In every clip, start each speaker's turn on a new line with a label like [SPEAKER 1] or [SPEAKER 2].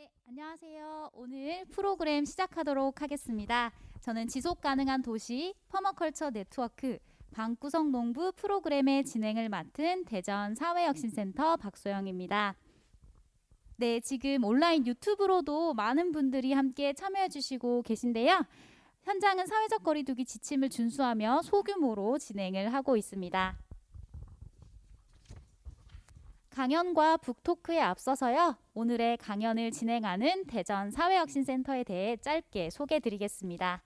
[SPEAKER 1] 네, 안녕하세요. 오늘 프로그램 시작하도록 하겠습니다. 저는 지속 가능한 도시 퍼머컬처 네트워크 방구석 농부 프로그램의 진행을 맡은 대전 사회혁신센터 박소영입니다. 네, 지금 온라인 유튜브로도 많은 분들이 함께 참여해 주시고 계신데요. 현장은 사회적 거리두기 지침을 준수하며 소규모로 진행을 하고 있습니다. 강연과 북토크에 앞서서요. 오늘의 강연을 진행하는 대전 사회혁신센터에 대해 짧게 소개드리겠습니다.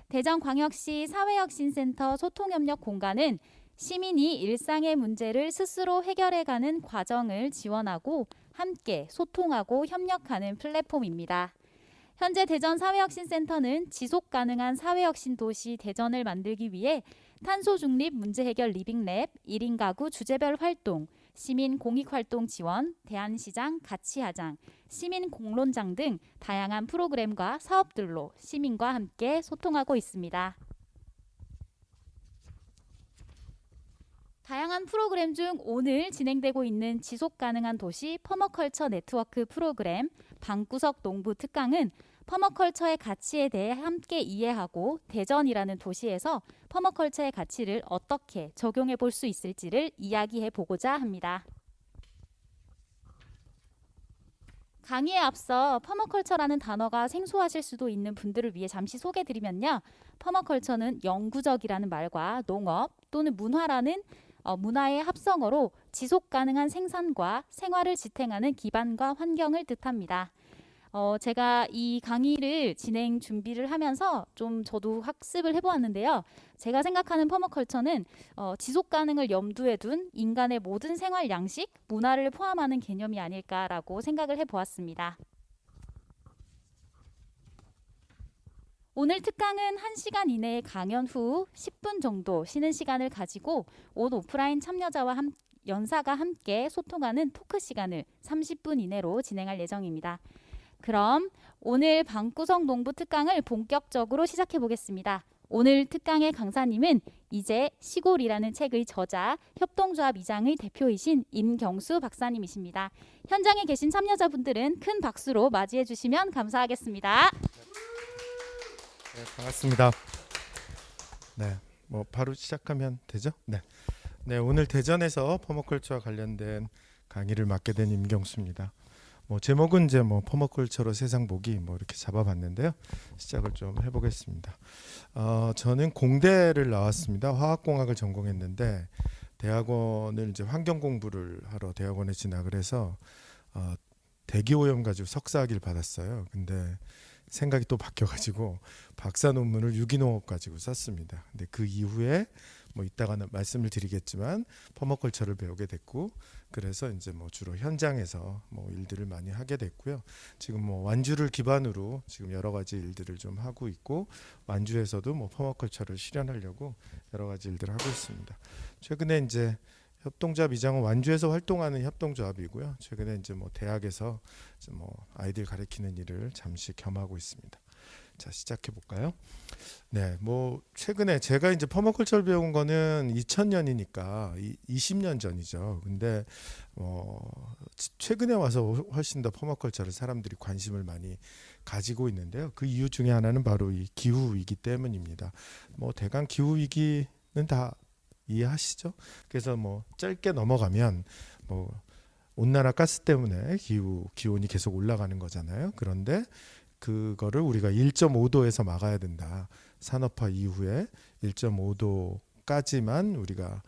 [SPEAKER 1] 대전광역시 사회혁신센터 소통협력 공간은 시민이 일상의 문제를 스스로 해결해가는 과정을 지원하고 함께 소통하고 협력하는 플랫폼입니다. 현재 대전 사회혁신센터는 지속가능한 사회혁신 도시 대전을 만들기 위해 탄소 중립 문제 해결 리빙랩, 1인 가구 주제별 활동, 시민 공익활동 지원, 대안시장 가치하장, 시민 공론장 등 다양한 프로그램과 사업들로 시민과 함께 소통하고 있습니다. 다양한 프로그램 중 오늘 진행되고 있는 지속가능한 도시 퍼머컬처 네트워크 프로그램 방구석 농부 특강은 퍼머컬처의 가치에 대해 함께 이해하고 대전이라는 도시에서 퍼머컬처의 가치를 어떻게 적용해 볼 수 있을지를 이야기해 보고자 합니다. 강의에 앞서 퍼머컬처라는 단어가 생소하실 수도 있는 분들을 위해 잠시 소개드리면요. 퍼머컬처는 영구적이라는 말과 농업 또는 문화라는 문화의 합성어로 지속 가능한 생산과 생활을 지탱하는 기반과 환경을 뜻합니다. 제가 이 강의를 진행 준비를 하면서 좀 저도 학습을 해보았는데요. 제가 생각하는 퍼머컬처는 지속 가능을 염두에 둔 인간의 모든 생활 양식, 문화를 포함하는 개념이 아닐까라고 생각을 해보았습니다. 오늘 특강은 1시간 이내의 강연 후 10분 정도 쉬는 시간을 가지고 온 오프라인 참여자와 연사가 함께 소통하는 토크 시간을 30분 이내로 진행할 예정입니다. 그럼 오늘 방구석 농부 특강을 본격적으로 시작해 보겠습니다. 오늘 특강의 강사님은 이제 시골이라는 책의 저자, 협동조합 이장의 대표이신 임경수 박사님이십니다. 현장에 계신 참여자분들은 큰 박수로 맞이해 주시면 감사하겠습니다.
[SPEAKER 2] 네, 반갑습니다. 네, 뭐 바로 시작하면 되죠? 네. 네, 오늘 대전에서 퍼머컬처와 관련된 강의를 맡게 된 임경수입니다. 뭐 제목은 이제 뭐 퍼머컬처로 세상 보기 뭐 이렇게 잡아봤는데요. 시작을 좀 해보겠습니다. 저는 공대를 나왔습니다. 화학공학을 전공했는데 대학원을 이제 환경 공부를 하러 대학원에 진학을 해서 대기오염 가지고 석사학위를 받았어요. 근데 생각이 또 바뀌어가지고 박사 논문을 유기농업 가지고 썼습니다. 근데 그 이후에 뭐 이따가는 말씀을 드리겠지만 퍼머컬처를 배우게 됐고, 그래서 이제 뭐 주로 현장에서 뭐 일들을 많이 하게 됐고요. 지금 뭐 완주를 기반으로 지금 여러 가지 일들을 좀 하고 있고, 완주에서도 뭐 퍼머컬처를 실현하려고 여러 가지 일들을 하고 있습니다. 최근에 이제 협동조합 이장은 완주에서 활동하는 협동조합이고요. 최근에 이제 뭐 대학에서 이제 뭐 아이들 가르치는 일을 잠시 겸하고 있습니다. 자, 시작해 볼까요? 네, 뭐 최근에 제가 이제 퍼머컬처를 배운 거는 2000년이니까 20년 전이죠. 근데 최근에 와서 훨씬 더 퍼머컬처를 사람들이 관심을 많이 가지고 있는데요. 그 이유 중에 하나는 바로 이 기후 위기 때문입니다. 뭐 대강 기후 위기는 다 이해하시죠? 그래서 뭐 짧게 넘어가면 뭐 온난화 가스 때문에 기온이 계속 올라가는 거잖아요. 그런데 그거를 우리가 1.5도에서 막아야 된다. 산업화 이후에 1.5도까지만 우리가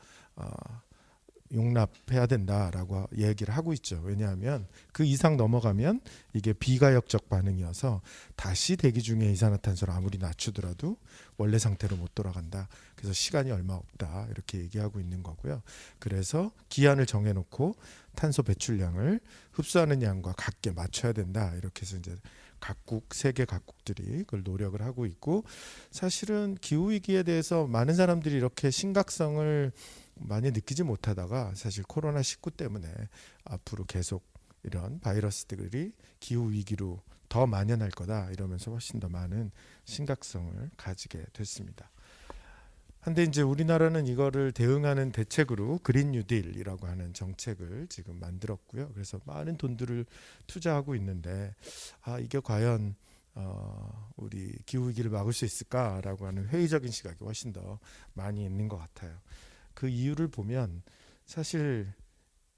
[SPEAKER 2] 용납해야 된다라고 얘기를 하고 있죠. 왜냐하면 그 이상 넘어가면 이게 비가역적 반응이어서 다시 대기 중에 이산화탄소를 아무리 낮추더라도 원래 상태로 못 돌아간다. 그래서 시간이 얼마 없다 이렇게 얘기하고 있는 거고요. 그래서 기한을 정해놓고 탄소 배출량을 흡수하는 양과 같게 맞춰야 된다. 이렇게 해서 이제 세계 각국들이 그걸 노력을 하고 있고, 사실은 기후 위기에 대해서 많은 사람들이 이렇게 심각성을 많이 느끼지 못하다가 사실 코로나19 때문에 앞으로 계속 이런 바이러스들이 기후 위기로 더 만연할 거다 이러면서 훨씬 더 많은 심각성을 가지게 됐습니다. 한데 이제 우리나라는 이거를 대응하는 대책으로 그린 뉴딜이라고 하는 정책을 지금 만들었고요. 그래서 많은 돈들을 투자하고 있는데 이게 과연 우리 기후 위기를 막을 수 있을까라고 하는 회의적인 시각이 훨씬 더 많이 있는 것 같아요. 그 이유를 보면 사실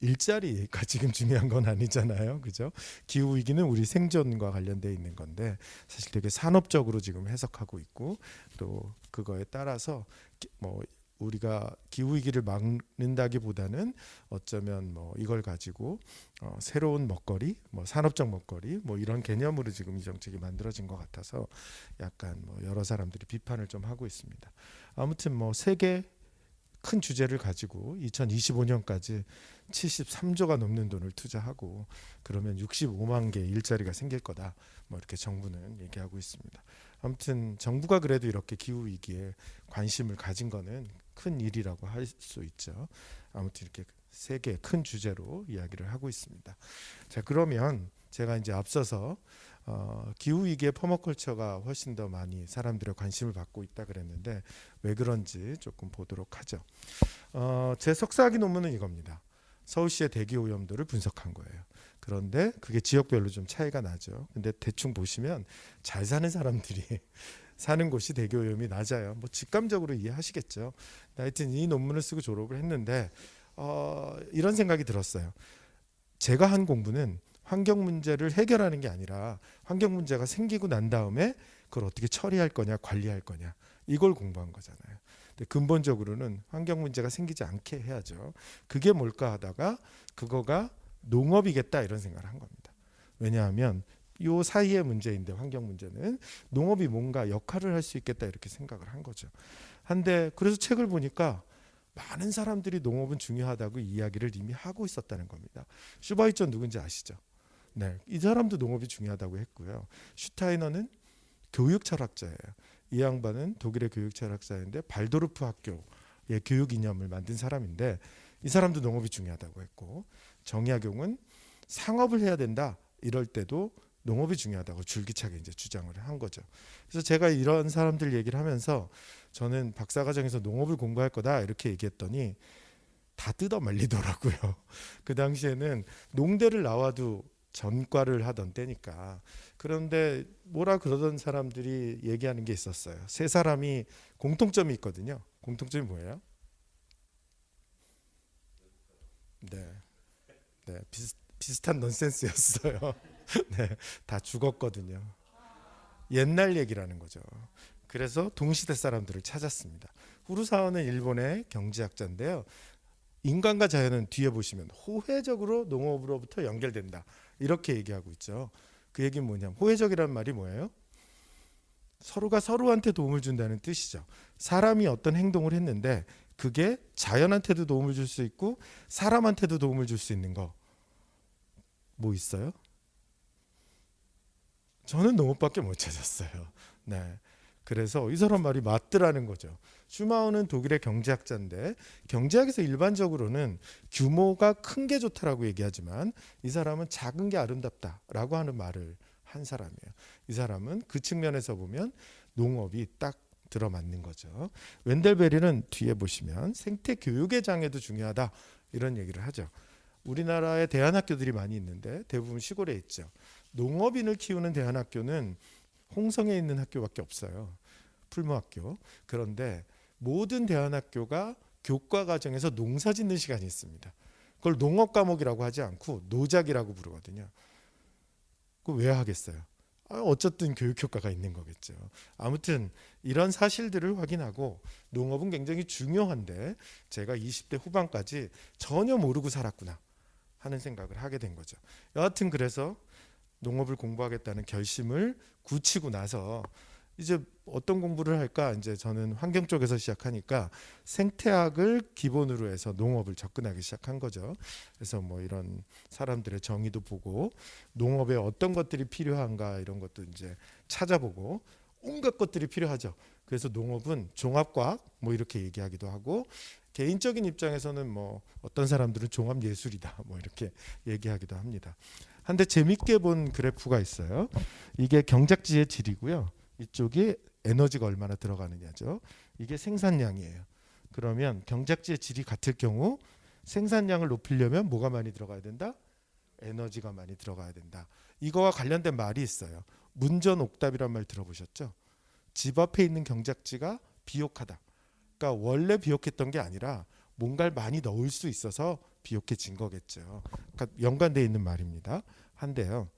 [SPEAKER 2] 일자리가 지금 중요한 건 아니잖아요, 그죠? 기후 위기는 우리 생존과 관련돼 있는 건데 사실 되게 산업적으로 지금 해석하고 있고 또 그거에 따라서 뭐 우리가 기후 위기를 막는다기보다는 어쩌면 뭐 이걸 가지고 새로운 먹거리, 뭐 산업적 먹거리, 뭐 이런 개념으로 지금 이 정책이 만들어진 것 같아서 약간 뭐 여러 사람들이 비판을 좀 하고 있습니다. 아무튼 뭐 세계 큰 주제를 가지고 2025년까지 73조가 넘는 돈을 투자하고 그러면 65만 개의 일자리가 생길 거다. 뭐 이렇게 정부는 얘기하고 있습니다. 아무튼 정부가 그래도 이렇게 기후 위기에 관심을 가진 거는 큰 일이라고 할 수 있죠. 아무튼 이렇게 세계 큰 주제로 이야기를 하고 있습니다. 자, 그러면 제가 이제 앞서서 기후 위기의 퍼머컬처가 훨씬 더 많이 사람들의 관심을 받고 있다 그랬는데 왜 그런지 조금 보도록 하죠. 제 석사학위 논문은 이겁니다. 서울시의 대기 오염도를 분석한 거예요. 그런데 그게 지역별로 좀 차이가 나죠. 근데 대충 보시면 잘 사는 사람들이 사는 곳이 대기 오염이 낮아요. 뭐 직감적으로 이해하시겠죠. 하여튼 이 논문을 쓰고 졸업을 했는데 이런 생각이 들었어요. 제가 한 공부는 환경 문제를 해결하는 게 아니라 환경 문제가 생기고 난 다음에 그걸 어떻게 처리할 거냐, 관리할 거냐 이걸 공부한 거잖아요. 근데 근본적으로는 환경 문제가 생기지 않게 해야죠. 그게 뭘까 하다가 그거가 농업이겠다 이런 생각을 한 겁니다. 왜냐하면 요 사이의 문제인데 환경 문제는 농업이 뭔가 역할을 할 수 있겠다 이렇게 생각을 한 거죠. 한데 그래서 책을 보니까 많은 사람들이 농업은 중요하다고 이야기를 이미 하고 있었다는 겁니다. 슈바이처 누군지 아시죠? 네, 이 사람도 농업이 중요하다고 했고요. 슈타이너는 교육 철학자예요. 이 양반은 독일의 교육 철학자인데 발도르프 학교의 교육 이념을 만든 사람인데 이 사람도 농업이 중요하다고 했고 정약용은 상업을 해야 된다 이럴 때도 농업이 중요하다고 줄기차게 이제 주장을 한 거죠. 그래서 제가 이런 사람들 얘기를 하면서 저는 박사과정에서 농업을 공부할 거다 이렇게 얘기했더니 다 뜯어 말리더라고요. 그 당시에는 농대를 나와도 전과를 하던 때니까. 그런데 뭐라 그러던 사람들이 얘기하는 게 있었어요. 세 사람이 공통점이 있거든요. 공통점이 뭐예요? 네, 비슷한 넌센스였어요. 네, 다 죽었거든요. 옛날 얘기라는 거죠. 그래서 동시대 사람들을 찾았습니다. 후루사와는 일본의 경제학자인데요. 인간과 자연은 뒤에 보시면 호혜적으로 농업으로부터 연결된다. 이렇게 얘기하고 있죠. 그 얘기는 뭐냐면 호혜적이라는 말이 뭐예요? 서로가 서로한테 도움을 준다는 뜻이죠. 사람이 어떤 행동을 했는데 그게 자연한테도 도움을 줄 수 있고 사람한테도 도움을 줄 수 있는 거 뭐 있어요? 저는 농업밖에 못 찾았어요. 네. 그래서 이 사람 말이 맞더라는 거죠. 슈마우는 독일의 경제학자인데 경제학에서 일반적으로는 규모가 큰 게 좋다라고 얘기하지만 이 사람은 작은 게 아름답다라고 하는 말을 한 사람이에요. 이 사람은 그 측면에서 보면 농업이 딱 들어맞는 거죠. 웬델베리는 뒤에 보시면 생태 교육의 장애도 중요하다 이런 얘기를 하죠. 우리나라에 대안학교들이 많이 있는데 대부분 시골에 있죠. 농업인을 키우는 대안학교는 홍성에 있는 학교밖에 없어요. 풀무학교. 그런데 모든 대안학교가 교과 과정에서 농사 짓는 시간이 있습니다. 그걸 농업 과목이라고 하지 않고 노작이라고 부르거든요. 그거 왜 하겠어요? 어쨌든 교육 효과가 있는 거겠죠. 아무튼 이런 사실들을 확인하고 농업은 굉장히 중요한데 제가 20대 후반까지 전혀 모르고 살았구나 하는 생각을 하게 된 거죠. 여하튼 그래서 농업을 공부하겠다는 결심을 굳히고 나서 이제 어떤 공부를 할까? 이제 저는 환경 쪽에서 시작하니까 생태학을 기본으로 해서 농업을 접근하기 시작한 거죠. 그래서 뭐 이런 사람들의 정의도 보고 농업에 어떤 것들이 필요한가 이런 것도 이제 찾아보고 온갖 것들이 필요하죠. 그래서 농업은 종합과학 뭐 이렇게 얘기하기도 하고 개인적인 입장에서는 뭐 어떤 사람들은 종합예술이다 뭐 이렇게 얘기하기도 합니다. 한데 재밌게 본 그래프가 있어요. 이게 경작지의 질이고요. 이쪽이 에너지가 얼마나 들어가느냐죠. 이게 생산량이에요. 그러면 경작지의 질이 같을 경우 생산량을 높이려면 뭐가 많이 들어가야 된다? 에너지가 많이 들어가야 된다. 이거와 관련된 말이 있어요. 문전옥답이란 말 들어보셨죠? 집 앞에 있는 경작지가 비옥하다. 그러니까 원래 비옥했던 게 아니라 뭔가를 많이 넣을 수 있어서 비옥해진 거겠죠. 그러니까 연관되어 있는 말입니다. 한데요.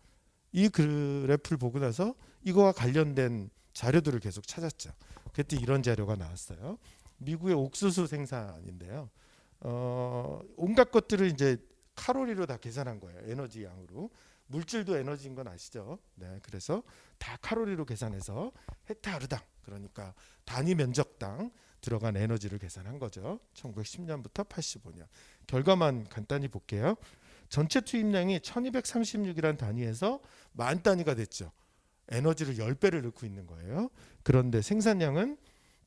[SPEAKER 2] 이 그래프를 보고 나서 이거와 관련된 자료들을 계속 찾았죠. 그때 이런 자료가 나왔어요. 미국의 옥수수 생산인데요. 온갖 것들을 이제 칼로리로 다 계산한 거예요. 에너지 양으로. 물질도 에너지인 건 아시죠? 네, 그래서 다 칼로리로 계산해서 헥타르당, 그러니까 단위 면적당 들어간 에너지를 계산한 거죠. 1910년부터 85년. 결과만 간단히 볼게요. 전체 투입량이 1236이라는 단위에서 만 단위가 됐죠. 에너지를 10배를 넣고 있는 거예요. 그런데 생산량은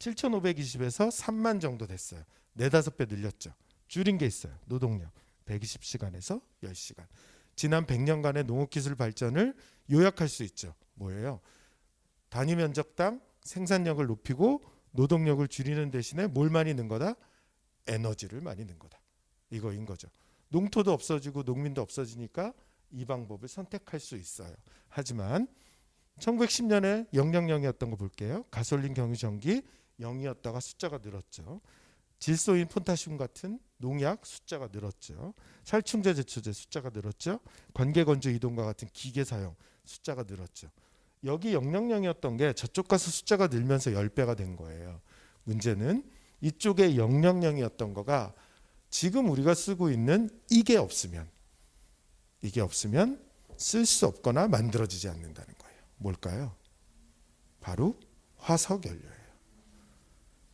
[SPEAKER 2] 7520에서 3만 정도 됐어요. 4, 5배 늘렸죠. 줄인 게 있어요. 노동력 120시간에서 10시간. 지난 100년간의 농업기술 발전을 요약할 수 있죠. 뭐예요? 단위 면적당 생산력을 높이고 노동력을 줄이는 대신에 뭘 많이 넣은 거다? 에너지를 많이 넣은 거다. 이거인 거죠. 농토도 없어지고 농민도 없어지니까 이 방법을 선택할 수 있어요. 하지만 1910년에 000이었던 거 볼게요. 가솔린, 경유, 전기 0이었다가 숫자가 늘었죠. 질소인, 폰타슘 같은 농약 숫자가 늘었죠. 살충제, 제초제 숫자가 늘었죠. 관계 건조 이동과 같은 기계 사용 숫자가 늘었죠. 여기 000이었던 게 저쪽 가서 숫자가 늘면서 10배가 된 거예요. 문제는 이쪽에 000이었던 거가 지금 우리가 쓰고 있는 이게 없으면 쓸 수 없거나 만들어지지 않는다는 거예요. 뭘까요? 바로 화석연료예요.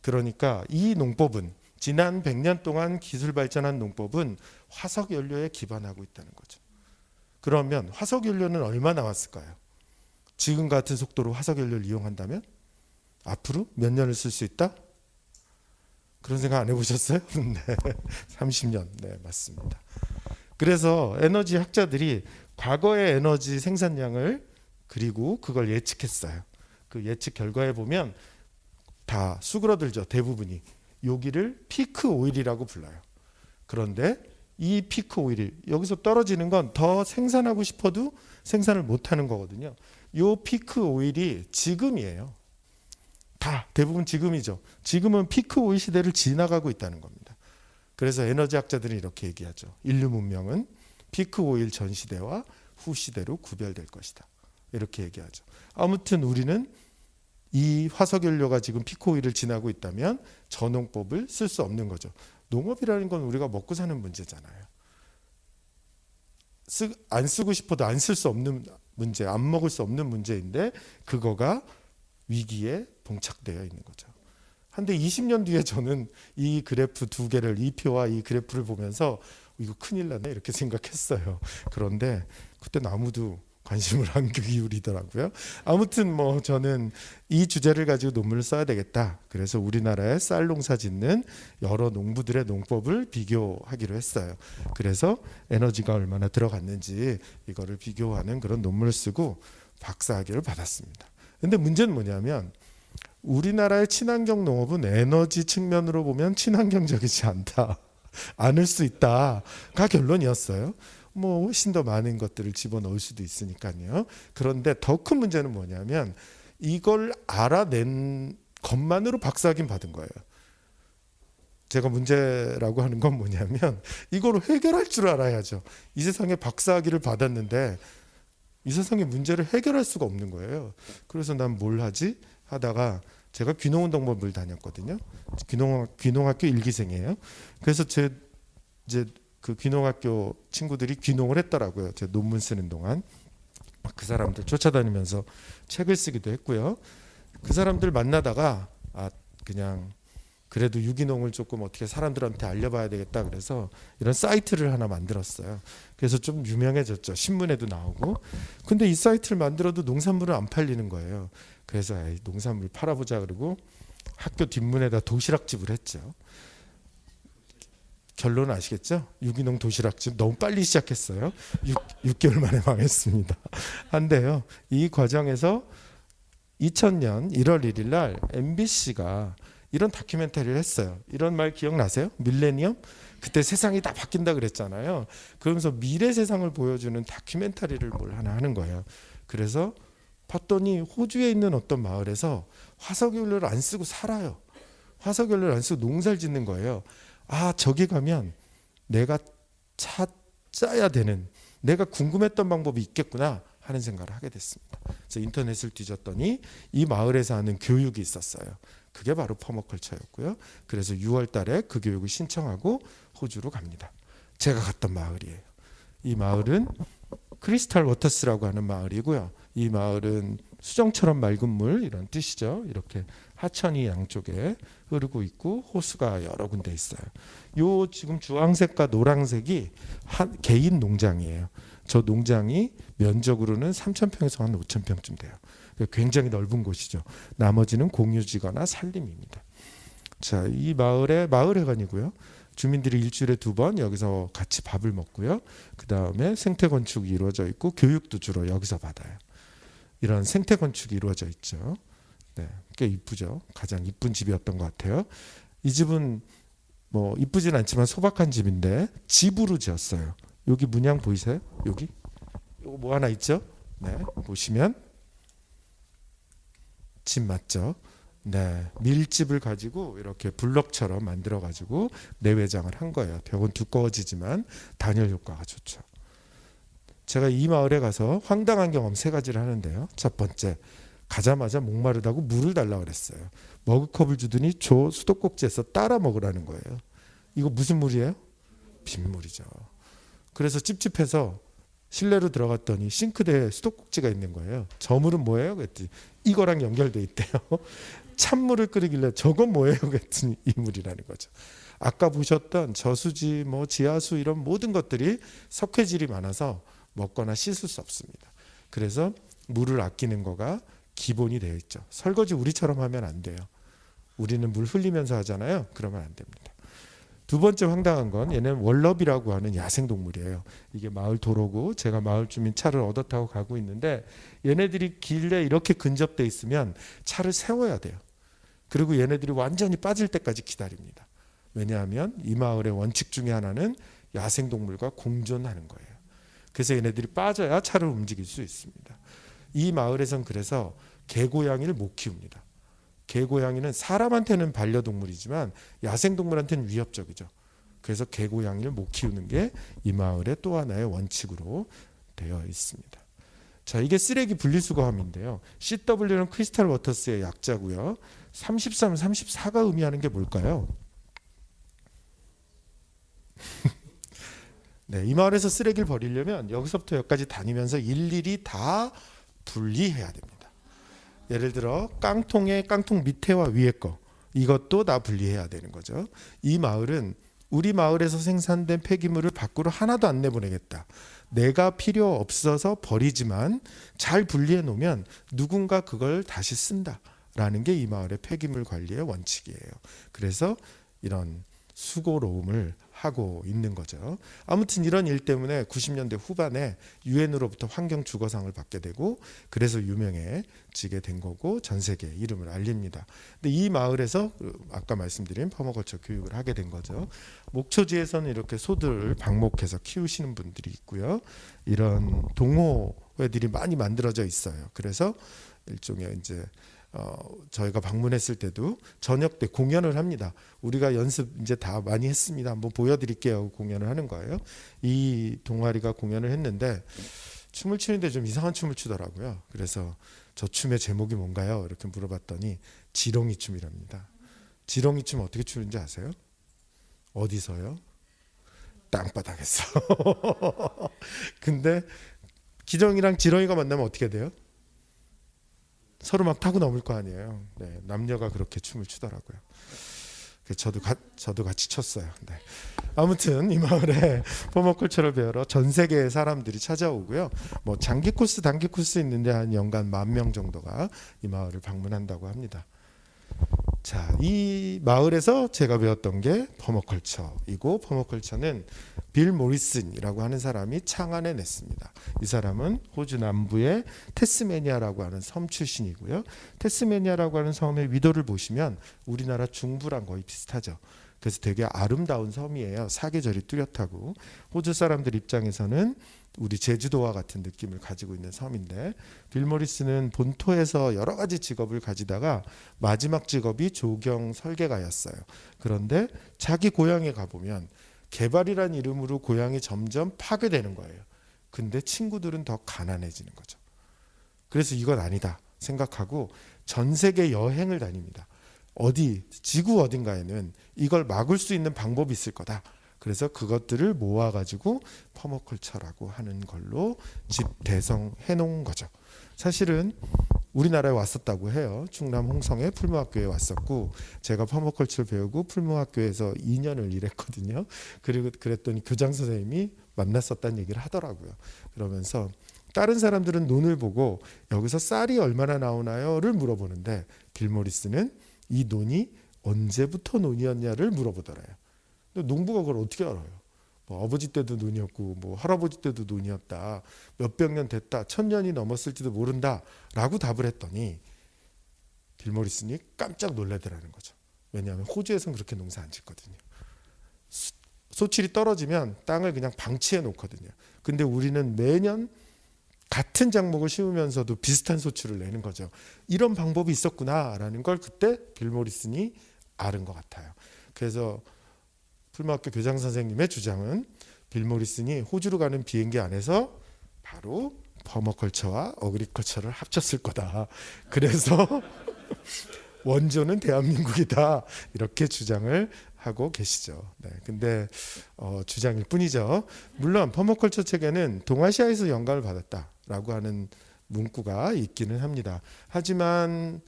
[SPEAKER 2] 그러니까 이 농법은 지난 100년 동안 기술 발전한 농법은 화석연료에 기반하고 있다는 거죠. 그러면 화석연료는 얼마 나왔을까요? 지금 같은 속도로 화석연료를 이용한다면 앞으로 몇 년을 쓸 수 있다? 그런 생각 안 해보셨어요? 네, 30년. 네, 맞습니다. 그래서 에너지 학자들이 과거의 에너지 생산량을 그리고 그걸 예측했어요. 그 예측 결과에 보면 다 수그러들죠. 대부분이. 여기를 피크 오일이라고 불러요. 그런데 이 피크 오일이 여기서 떨어지는 건 더 생산하고 싶어도 생산을 못하는 거거든요. 이 피크 오일이 지금이에요. 다 대부분 지금이죠. 지금은 피크 오일 시대를 지나가고 있다는 겁니다. 그래서 에너지 학자들은 이렇게 얘기하죠. 인류 문명은 피크 오일 전 시대와 후 시대로 구별될 것이다. 이렇게 얘기하죠. 아무튼 우리는 이 화석연료가 지금 피크 오일을 지나고 있다면 전농법을 쓸 수 없는 거죠. 농업이라는 건 우리가 먹고 사는 문제잖아요. 안 쓰고 싶어도 안 쓸 수 없는 문제, 안 먹을 수 없는 문제인데 그거가 위기에 봉착되어 있는 거죠. 한데 20년 뒤에 저는 이 그래프 두 개를, 이 표와 이 그래프를 보면서 이거 큰일 나네 이렇게 생각했어요. 그런데 그때는 아무도 관심을 안 기울이더라고요. 아무튼 뭐 저는 이 주제를 가지고 논문을 써야 되겠다. 그래서 우리나라에 쌀 농사 짓는 여러 농부들의 농법을 비교하기로 했어요. 그래서 에너지가 얼마나 들어갔는지 이거를 비교하는 그런 논문을 쓰고 박사학위를 받았습니다. 근데 문제는 뭐냐면 우리나라의 친환경 농업은 에너지 측면으로 보면 친환경적이지 않다. 않을 수 있다가 결론이었어요. 뭐 훨씬 더 많은 것들을 집어넣을 수도 있으니까요. 그런데 더 큰 문제는 뭐냐면 이걸 알아낸 것만으로 박사학위 받은 거예요. 제가 문제라고 하는 건 뭐냐면 이걸 해결할 줄 알아야죠. 이 세상에 박사학위를 받았는데 이 세상의 문제를 해결할 수가 없는 거예요. 그래서 난 뭘 하지? 하다가 제가 귀농운동본부를 다녔거든요. 귀농학교 1기생이에요. 그래서 이제 그 귀농학교 친구들이 귀농을 했더라고요. 제 논문 쓰는 동안. 그 사람들 쫓아다니면서 책을 쓰기도 했고요. 그 사람들 만나다가 그냥 그래도 유기농을 조금 어떻게 사람들한테 알려봐야 되겠다 그래서 이런 사이트를 하나 만들었어요. 그래서 좀 유명해졌죠. 신문에도 나오고. 근데 이 사이트를 만들어도 농산물은 안 팔리는 거예요. 그래서 농산물 팔아보자 그러고 학교 뒷문에다 도시락집을 했죠. 결론은 아시겠죠? 유기농 도시락집 너무 빨리 시작했어요. 6개월 만에 망했습니다. 한데요. 이 과정에서 2000년 1월 1일 날 MBC가 이런 다큐멘터리를 했어요. 이런 말 기억나세요? 밀레니엄? 그때 세상이 다 바뀐다 그랬잖아요. 그러면서 미래 세상을 보여주는 다큐멘터리를 뭘 하나 하는 거예요. 그래서 봤더니 호주에 있는 어떤 마을에서 화석연료를 안 쓰고 살아요. 화석연료를 안 쓰고 농사를 짓는 거예요. 아, 저기 가면 내가 찾아야 되는, 내가 궁금했던 방법이 있겠구나 하는 생각을 하게 됐습니다. 그래서 인터넷을 뒤졌더니 이 마을에서 하는 교육이 있었어요. 그게 바로 퍼머컬처였고요. 그래서 6월 달에 그 교육을 신청하고 호주로 갑니다. 제가 갔던 마을이에요. 이 마을은 크리스탈 워터스라고 하는 마을이고요. 이 마을은 수정처럼 맑은 물 이런 뜻이죠. 이렇게 하천이 양쪽에 흐르고 있고 호수가 여러 군데 있어요. 요 지금 주황색과 노란색이 한 개인 농장이에요. 저 농장이 면적으로는 3,000평에서 한 5,000평쯤 돼요. 굉장히 넓은 곳이죠. 나머지는 공유지거나 산림입니다. 자, 이 마을의 마을회관이고요. 주민들이 일주일에 2번 여기서 같이 밥을 먹고요. 그 다음에 생태 건축이 이루어져 있고 교육도 주로 여기서 받아요. 이런 생태 건축이 이루어져 있죠. 네, 꽤 이쁘죠. 가장 이쁜 집이었던 것 같아요. 이 집은 뭐 이쁘진 않지만 소박한 집인데 집으로 지었어요. 여기 문양 보이세요? 여기 요거 뭐 하나 있죠? 네, 보시면 집 맞죠? 네, 밀집을 가지고 이렇게 블럭처럼 만들어 가지고 내외장을 한 거예요. 벽은 두꺼워지지만 단열 효과가 좋죠. 제가 이 마을에 가서 황당한 경험 3가지를 하는데요. 첫 번째, 가자마자 목마르다고 물을 달라고 그랬어요. 머그컵을 주더니 저 수도꼭지에서 따라 먹으라는 거예요. 이거 무슨 물이에요? 빗물이죠. 그래서 찝찝해서 실내로 들어갔더니 싱크대에 수도꼭지가 있는 거예요. 저 물은 뭐예요? 그랬더니 이거랑 연결돼 있대요. 찬물을 끓이길래 저건 뭐예요? 그랬더니 이 물이라는 거죠. 아까 보셨던 저수지, 뭐 지하수 이런 모든 것들이 석회질이 많아서 먹거나 씻을 수 없습니다. 그래서 물을 아끼는 거가 기본이 되어 있죠. 설거지 우리처럼 하면 안 돼요. 우리는 물 흘리면서 하잖아요. 그러면 안 됩니다. 두 번째 황당한 건 얘는 월러비라고 하는 야생동물이에요. 이게 마을 도로고 제가 마을 주민 차를 얻어 타고 가고 있는데 얘네들이 길에 이렇게 근접돼 있으면 차를 세워야 돼요. 그리고 얘네들이 완전히 빠질 때까지 기다립니다. 왜냐하면 이 마을의 원칙 중에 하나는 야생동물과 공존하는 거예요. 그래서 얘네들이 빠져야 차를 움직일 수 있습니다. 이 마을에선 그래서 개고양이를 못 키웁니다. 개고양이는 사람한테는 반려동물이지만 야생동물한테는 위협적이죠. 그래서 개고양이를 못 키우는 게 이 마을의 또 하나의 원칙으로 되어 있습니다. 자, 이게 쓰레기 분리수거함인데요. CW는 크리스탈 워터스의 약자고요. 33, 34가 의미하는 게 뭘까요? 네, 이 마을에서 쓰레기를 버리려면 여기서부터 여기까지 다니면서 일일이 다 분리해야 됩니다. 예를 들어 깡통의 깡통 밑에와 위에 거 이것도 다 분리해야 되는 거죠. 이 마을은 우리 마을에서 생산된 폐기물을 밖으로 하나도 안 내보내겠다. 내가 필요 없어서 버리지만 잘 분리해 놓으면 누군가 그걸 다시 쓴다라는 게 이 마을의 폐기물 관리의 원칙이에요. 그래서 이런 수고로움을 하고 있는 거죠. 아무튼 이런 일 때문에 90년대 후반에 유엔으로부터 환경 주거상을 받게 되고 그래서 유명해지게 된 거고 전 세계에 이름을 알립니다. 근데 이 마을에서 아까 말씀드린 퍼머컬처 교육을 하게 된 거죠. 목초지에서는 이렇게 소들을 방목해서 키우시는 분들이 있고요. 이런 동호회들이 많이 만들어져 있어요. 그래서 일종의 이제 저희가 방문했을 때도 저녁 때 공연을 합니다. 우리가 연습 이제 다 많이 했습니다. 한번 보여드릴게요. 공연을 하는 거예요. 이 동아리가 공연을 했는데 춤을 추는데 좀 이상한 춤을 추더라고요. 그래서 저 춤의 제목이 뭔가요? 이렇게 물어봤더니 지렁이 춤이랍니다. 지렁이 춤 어떻게 추는지 아세요? 어디서요? 땅바닥에서. 근데 기렁이랑 지렁이가 만나면 어떻게 돼요? 서로 막 타고 넘을 거 아니에요. 네, 남녀가 그렇게 춤을 추더라고요. 저도 같이 췄어요. 네. 아무튼 이 마을에 퍼머컬처를 배우러 전 세계의 사람들이 찾아오고요. 뭐 장기 코스, 단기 코스 있는데 한 연간 10,000명 정도가 이 마을을 방문한다고 합니다. 자, 이 마을에서 제가 배웠던 게 퍼머컬처이고, 퍼머컬처는 빌 모리슨이라고 하는 사람이 창안해냈습니다. 이 사람은 호주 남부의 태스메니아라고 하는 섬 출신이고요. 태스메니아라고 하는 섬의 위도를 보시면 우리나라 중부랑 거의 비슷하죠. 그래서 되게 아름다운 섬이에요. 사계절이 뚜렷하고, 호주 사람들 입장에서는 우리 제주도와 같은 느낌을 가지고 있는 섬인데, 빌 모리스는 본토에서 여러 가지 직업을 가지다가 마지막 직업이 조경 설계가였어요. 그런데 자기 고향에 가보면 개발이란 이름으로 고향이 점점 파괴되는 거예요. 근데 친구들은 더 가난해지는 거죠. 그래서 이건 아니다 생각하고 전 세계 여행을 다닙니다. 지구 어딘가에는 이걸 막을 수 있는 방법이 있을 거다. 그래서 그것들을 모아가지고 퍼머컬처라고 하는 걸로 집대성해 놓은 거죠. 사실은 우리나라에 왔었다고 해요. 충남 홍성의 풀무학교에 왔었고, 제가 퍼머컬처를 배우고 풀무학교에서 2년을 일했거든요. 그리고 그랬더니 교장 선생님이 만났었다는 얘기를 하더라고요. 그러면서 다른 사람들은 논을 보고 여기서 쌀이 얼마나 나오나요를 물어보는데, 빌 모리스는 이 논이 언제부터 논이었냐를 물어보더래요. 농부가 그걸 어떻게 알아요? 뭐 아버지 때도 논이었고 뭐 할아버지 때도 논이었다. 몇백 년 됐다. 1000년이 넘었을지도 모른다. 라고 답을 했더니 빌 모리슨이 깜짝 놀라더라는 거죠. 왜냐하면 호주에서는 그렇게 농사 안 짓거든요. 소출이 떨어지면 땅을 그냥 방치해 놓거든요. 근데 우리는 매년 같은 작목을 심으면서도 비슷한 소출을 내는 거죠. 이런 방법이 있었구나라는 걸 그때 빌 모리슨이 알은 것 같아요. 그래서 풀무학교 교장 선생님의 주장은 빌 모리슨이 호주로 가는 비행기 안에서 바로 퍼머컬처와 어그리컬처를 합쳤을 거다. 그래서 원조는 대한민국이다. 이렇게 주장을 하고 계시죠. 네, 근데 주장일 뿐이죠. 물론 퍼머컬처 책에는 동아시아에서 영감을 받았다라고 하는 문구가 있기는 합니다. 하지만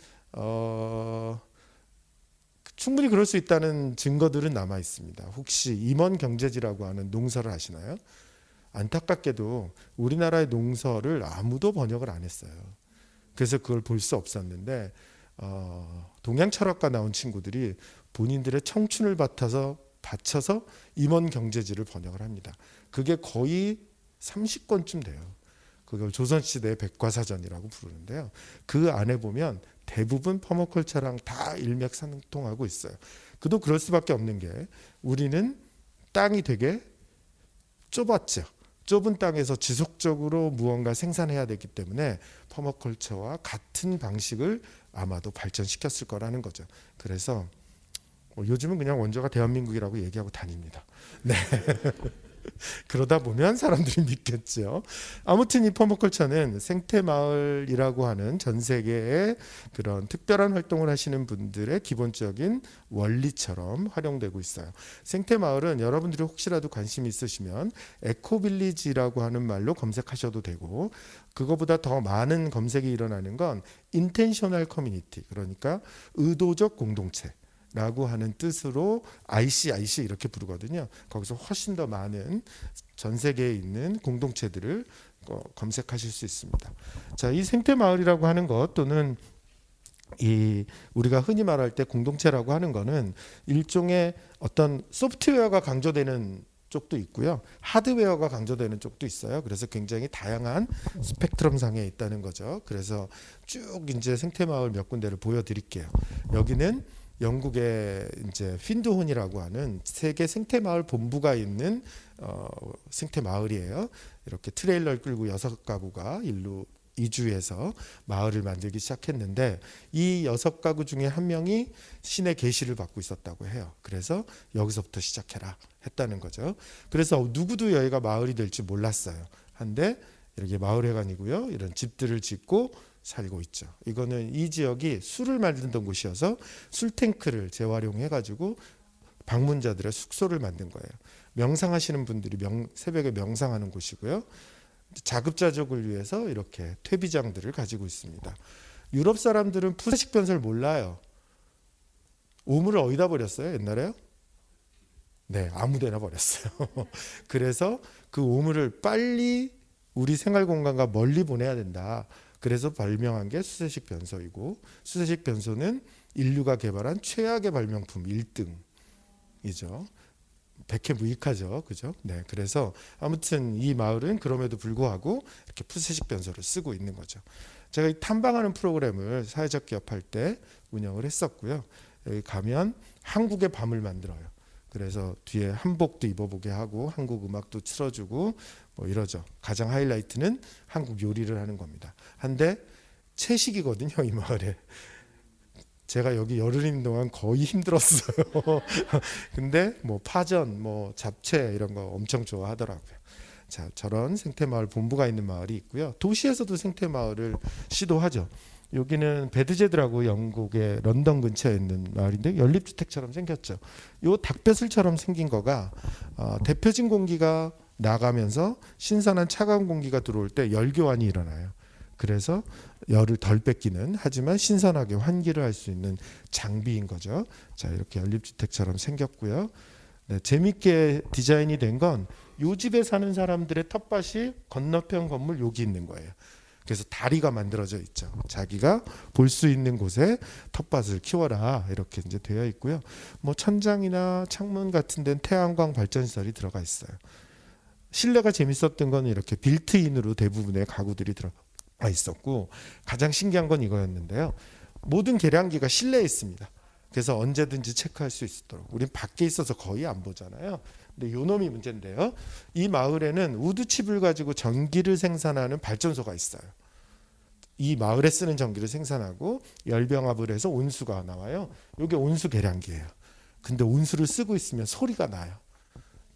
[SPEAKER 2] 충분히 그럴 수 있다는 증거들은 남아 있습니다. 혹시 임원 경제지라고 하는 농서를 아시나요? 안타깝게도 우리나라의 농서를 아무도 번역을 안 했어요. 그래서 그걸 볼 수 없었는데 동양 철학과 나온 친구들이 본인들의 청춘을 바쳐서 임원 경제지를 번역을 합니다. 그게 거의 30권쯤 돼요. 그걸 조선시대 백과사전이라고 부르는데요. 그 안에 보면 대부분 퍼머컬처랑 다 일맥상통하고 있어요. 그도 그럴 수밖에 없는 게 우리는 땅이 되게 좁았죠. 좁은 땅에서 지속적으로 무언가 생산해야 되기 때문에 퍼머컬처와 같은 방식을 아마도 발전시켰을 거라는 거죠. 그래서 요즘은 그냥 원조가 대한민국이라고 얘기하고 다닙니다. 네. 그러다 보면 사람들이 믿겠죠. 아무튼 이 퍼머컬처는 생태마을이라고 하는 전 세계의 그런 특별한 활동을 하시는 분들의 기본적인 원리처럼 활용되고 있어요. 생태마을은 여러분들이 혹시라도 관심이 있으시면 에코빌리지라고 하는 말로 검색하셔도 되고, 그거보다 더 많은 검색이 일어나는 건 인텐셔널 커뮤니티, 그러니까 의도적 공동체 라고 하는 뜻으로 IC 이렇게 부르거든요. 거기서 훨씬 더 많은 전 세계에 있는 공동체들을 검색하실 수 있습니다. 자, 이 생태마을이라고 하는 것 또는 이 우리가 흔히 말할 때 공동체라고 하는 거는 일종의 어떤 소프트웨어가 강조되는 쪽도 있고요. 하드웨어가 강조되는 쪽도 있어요. 그래서 굉장히 다양한 스펙트럼 상에 있다는 거죠. 그래서 쭉 이제 생태마을 몇 군데를 보여드릴게요. 여기는 영국의 이제 핀드혼이라고 하는 세계 생태마을 본부가 있는 생태마을이에요. 이렇게 트레일러를 끌고 6가구가 일로 이주해서 마을을 만들기 시작했는데, 이 6가구 중에 한 명이 신의 계시를 받고 있었다고 해요. 그래서 여기서부터 시작해라 했다는 거죠. 그래서 누구도 여기가 마을이 될 줄 몰랐어요. 한데 이렇게 마을회관이고요. 이런 집들을 짓고 살고 있죠. 이거는 이 지역이 술을 만들던 곳이어서 술탱크를 재활용해 가지고 방문자들의 숙소를 만든 거예요. 명상하시는 분들이 새벽에 명상하는 곳이고요. 자급자족을 위해서 이렇게 퇴비장들을 가지고 있습니다. 유럽 사람들은 푸세식 변소를 몰라요. 우물을 어디다 버렸어요? 옛날에요? 네, 아무데나 버렸어요. 그래서 그 우물을 빨리 우리 생활 공간과 멀리 보내야 된다. 그래서 발명한 게 수세식 변소이고, 수세식 변소는 인류가 개발한 최악의 발명품 1등이죠. 백해무익하죠, 그죠? 네, 그래서 아무튼 이 마을은 그럼에도 불구하고 이렇게 푸세식 변소를 쓰고 있는 거죠. 제가 이 탐방하는 프로그램을 사회적 기업할 때 운영을 했었고요. 여기 가면 한국의 밤을 만들어요. 그래서 뒤에 한복도 입어보게 하고 한국 음악도 틀어주고 뭐 이러죠. 가장 하이라이트는 한국 요리를 하는 겁니다. 한데 채식이거든요, 이 마을에. 제가 여기 열흘 있는 동안 거의 힘들었어요. 근데 뭐 파전, 뭐 잡채 이런 거 엄청 좋아하더라고요. 자, 저런 생태마을 본부가 있는 마을이 있고요. 도시에서도 생태마을을 시도하죠. 여기는 베드제드라고 영국의 런던 근처에 있는 마을인데 연립주택처럼 생겼죠. 요 닭배슬처럼 생긴 거가 대표진 공기가 나가면서 신선한 차가운 공기가 들어올 때 열교환이 일어나요. 그래서 열을 덜 뺏기는, 하지만 신선하게 환기를 할 수 있는 장비인 거죠. 자, 이렇게 연립주택처럼 생겼고요. 네, 재밌게 디자인이 된 건 요 집에 사는 사람들의 텃밭이 건너편 건물 여기 있는 거예요. 그래서 다리가 만들어져 있죠. 자기가 볼 수 있는 곳에 텃밭을 키워라 이렇게 이제 되어 있고요. 뭐 천장이나 창문 같은 데는 태양광 발전 시설이 들어가 있어요. 실내가 재밌었던 건 이렇게 빌트인으로 대부분의 가구들이 들어가 있었고, 가장 신기한 건 이거였는데요. 모든 계량기가 실내에 있습니다. 그래서 언제든지 체크할 수 있도록. 우린 밖에 있어서 거의 안 보잖아요. 근데 요 놈이 문제인데요. 이 마을에는 우드칩을 가지고 전기를 생산하는 발전소가 있어요. 이 마을에 쓰는 전기를 생산하고 열병합을 해서 온수가 나와요. 이게 온수 계량기예요. 근데 온수를 쓰고 있으면 소리가 나요.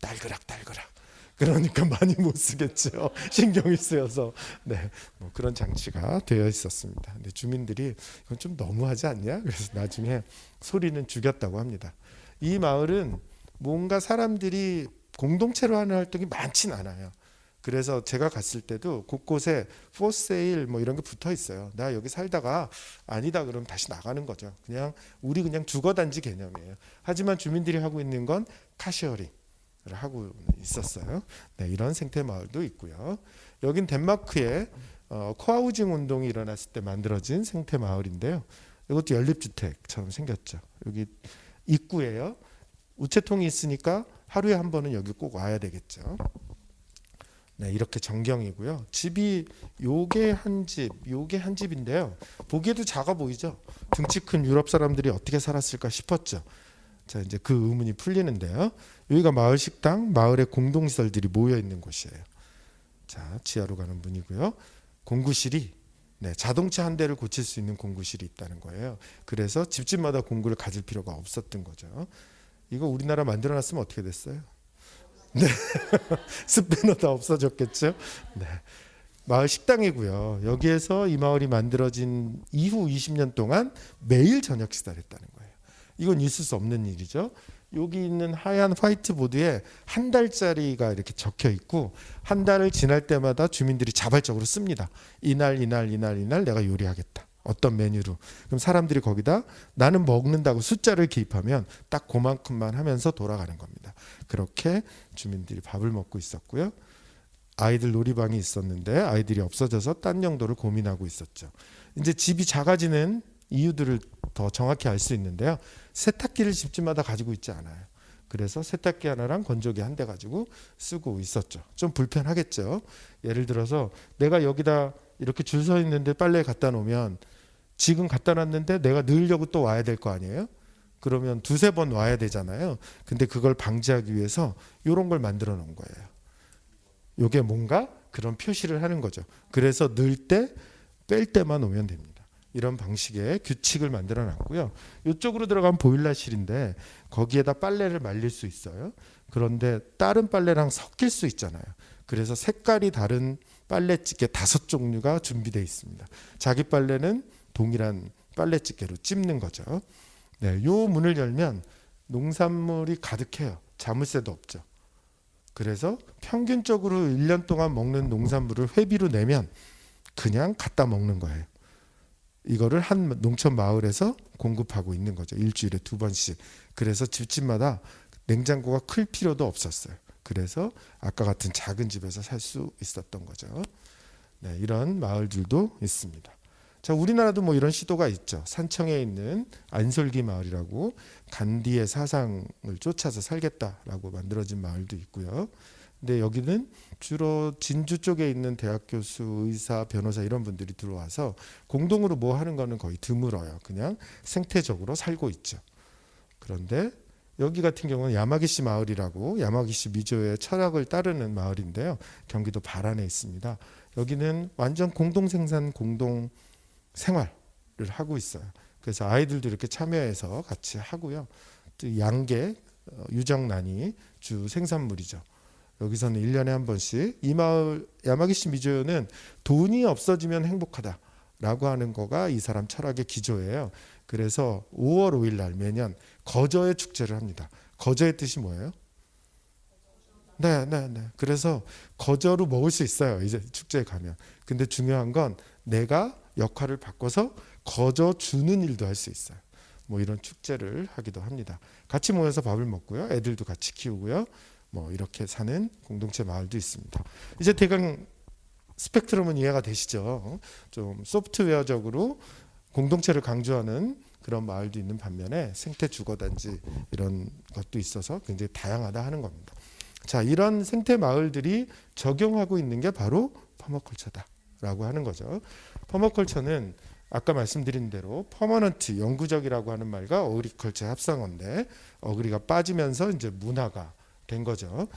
[SPEAKER 2] 딸그락딸그락. 그러니까 많이 못 쓰겠죠. 신경이 쓰여서. 네, 뭐 그런 장치가 되어 있었습니다. 근데 주민들이 이건 좀 너무하지 않냐? 그래서 나중에 소리는 죽였다고 합니다. 이 마을은 뭔가 사람들이 공동체로 하는 활동이 많진 않아요. 그래서 제가 갔을 때도 곳곳에 for sale 뭐 이런 게 붙어 있어요. 나 여기 살다가 아니다 그러면 다시 나가는 거죠. 우리 그냥 주거단지 개념이에요. 하지만 주민들이 하고 있는 건 카시어링 하고 있었어요. 네, 이런 생태 마을도 있고요. 여긴 덴마크의 코하우징 운동이 일어났을 때 만들어진 생태 마을인데요. 이것도 연립주택처럼 생겼죠. 여기 입구예요. 우체통이 있으니까 하루에 한 번은 여기 꼭 와야 되겠죠. 네, 이렇게 전경이고요. 집이 요게 한 집, 요게 한 집인데요. 보기에도 작아 보이죠. 등치 큰 유럽 사람들이 어떻게 살았을까 싶었죠. 자, 이제 그 의문이 풀리는데요. 여기가 마을 식당, 마을의 공동시설들이 모여 있는 곳이에요. 자, 지하로 가는 문이고요. 공구실이, 네, 자동차 한 대를 고칠 수 있는 공구실이 있다는 거예요. 그래서 집집마다 공구를 가질 필요가 없었던 거죠. 이거 우리나라 만들어놨으면 어떻게 됐어요? 네, 스패너 다 없어졌겠죠. 네, 마을 식당이고요. 여기에서 이 마을이 만들어진 이후 20년 동안 매일 저녁 식사를 했다는 거예요. 이건 있을 수 없는 일이죠. 여기 있는 하얀 화이트보드에 한 달짜리가 이렇게 적혀 있고, 한 달을 지날 때마다 주민들이 자발적으로 씁니다. 이날 내가 요리하겠다. 어떤 메뉴로. 그럼 사람들이 거기다 나는 먹는다고 숫자를 기입하면 딱 그만큼만 하면서 돌아가는 겁니다. 그렇게 주민들이 밥을 먹고 있었고요. 아이들 놀이방이 있었는데 아이들이 없어져서 딴 용도를 고민하고 있었죠. 이제 집이 작아지는 이유들을 더 정확히 알 수 있는데요. 세탁기를 집집마다 가지고 있지 않아요. 그래서 세탁기 하나랑 건조기 한 대 가지고 쓰고 있었죠. 좀 불편하겠죠. 예를 들어서 내가 여기다 이렇게 줄 서 있는데 빨래 갖다 놓으면 지금 갖다 놨는데 내가 넣으려고 또 와야 될 거 아니에요? 그러면 두세 번 와야 되잖아요. 근데 그걸 방지하기 위해서 이런 걸 만들어 놓은 거예요. 이게 뭔가 그런 표시를 하는 거죠. 그래서 넣을 때, 뺄 때만 오면 됩니다. 이런 방식의 규칙을 만들어 놨고요. 이쪽으로 들어가면 보일러실인데 거기에다 빨래를 말릴 수 있어요. 그런데 다른 빨래랑 섞일 수 있잖아요. 그래서 색깔이 다른 빨래집게 5종류가 준비되어 있습니다. 자기 빨래는 동일한 빨래집게로 찝는 거죠. 네, 요 문을 열면 농산물이 가득해요. 자물쇠도 없죠. 그래서 평균적으로 1년 동안 먹는 농산물을 회비로 내면 그냥 갖다 먹는 거예요. 이거를 한 농촌 마을에서 공급하고 있는 거죠. 일주일에 2번씩. 그래서 집집마다 냉장고가 클 필요도 없었어요. 그래서 아까 같은 작은 집에서 살 수 있었던 거죠. 네, 이런 마을들도 있습니다. 자, 우리나라도 뭐 이런 시도가 있죠. 산청에 있는 안솔기 마을이라고 간디의 사상을 쫓아서 살겠다라고 만들어진 마을도 있고요. 근데 여기는 주로 진주 쪽에 있는 대학 교수, 의사, 변호사 이런 분들이 들어와서 공동으로 뭐 하는 거는 거의 드물어요. 그냥 생태적으로 살고 있죠. 그런데 여기 같은 경우는 야마기시 마을이라고 야마기시 미조의 철학을 따르는 마을인데요. 경기도 발안에 있습니다. 여기는 완전 공동 생산, 공동 생활을 하고 있어요. 그래서 아이들도 이렇게 참여해서 같이 하고요. 또 양계, 유정란이 주 생산물이죠. 여기서는 1년에 한 번씩 이 마을 야마기시 미조는 돈이 없어지면 행복하다라고 하는 거가 이 사람 철학의 기조예요. 그래서 5월 5일 날 매년 거저의 축제를 합니다. 거저의 뜻이 뭐예요? 네. 그래서 거저로 먹을 수 있어요. 이제 축제에 가면. 근데 중요한 건 내가 역할을 바꿔서 거저 주는 일도 할 수 있어요. 뭐 이런 축제를 하기도 합니다. 같이 모여서 밥을 먹고요. 애들도 같이 키우고요. 뭐 이렇게 사는 공동체 마을도 있습니다. 이제 대강 스펙트럼은 이해가 되시죠? 좀 소프트웨어적으로 공동체를 강조하는 그런 마을도 있는 반면에 생태 주거단지 이런 것도 있어서 굉장히 다양하다 하는 겁니다. 자, 이런 생태 마을들이 적용하고 있는 게 바로 퍼머컬처다라고 하는 거죠. 퍼머컬처는 아까 말씀드린 대로 퍼머넌트, 영구적이라고 하는 말과 어그리컬처의 합성어인데 어그리가 빠지면서 이제 문화가 된 거죠.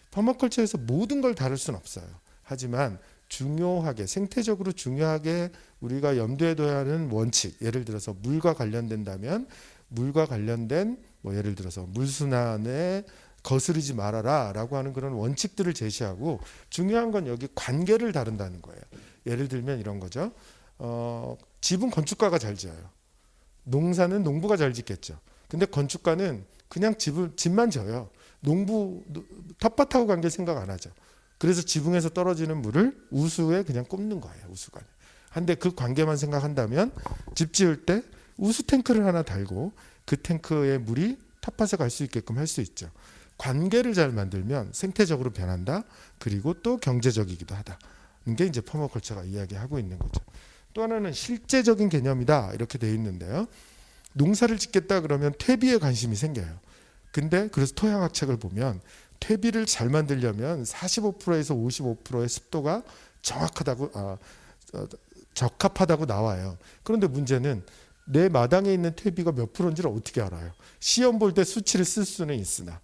[SPEAKER 2] 퍼머컬처에서 모든 걸 다룰 수는 없어요. 하지만 중요하게 생태적으로 중요하게 우리가 염두에 둬야 하는 원칙, 예를 들어서 물과 관련된다면 물과 관련된 뭐 예를 들어서 물순환에 거스르지 말아라 라고 하는 그런 원칙들을 제시하고 중요한 건 여기 관계를 다룬다는 거예요. 예를 들면 이런 거죠. 집은 건축가가 잘 지어요. 농사는 농부가 잘 짓겠죠. 근데 건축가는 그냥 집만 져요. 농부 텃밭하고 관계 생각 안 하죠. 그래서 지붕에서 떨어지는 물을 우수에 그냥 꼽는 거예요. 우수관에. 한데 그 관계만 생각한다면 집 지을 때 우수 탱크를 하나 달고 그 탱크에 물이 텃밭에 갈 수 있게끔 할 수 있죠. 관계를 잘 만들면 생태적으로 변한다. 그리고 또 경제적이기도 하다. 이게 이제 퍼머컬처가 이야기하고 있는 거죠. 또 하나는 실제적인 개념이다. 이렇게 돼 있는데요. 농사를 짓겠다 그러면 퇴비에 관심이 생겨요. 근데 그래서 토양학 책을 보면 퇴비를 잘 만들려면 45%에서 55%의 습도가 적합하다고 나와요. 그런데 문제는 내 마당에 있는 퇴비가 몇 프로인지를 어떻게 알아요? 시험 볼 때 수치를 쓸 수는 있으나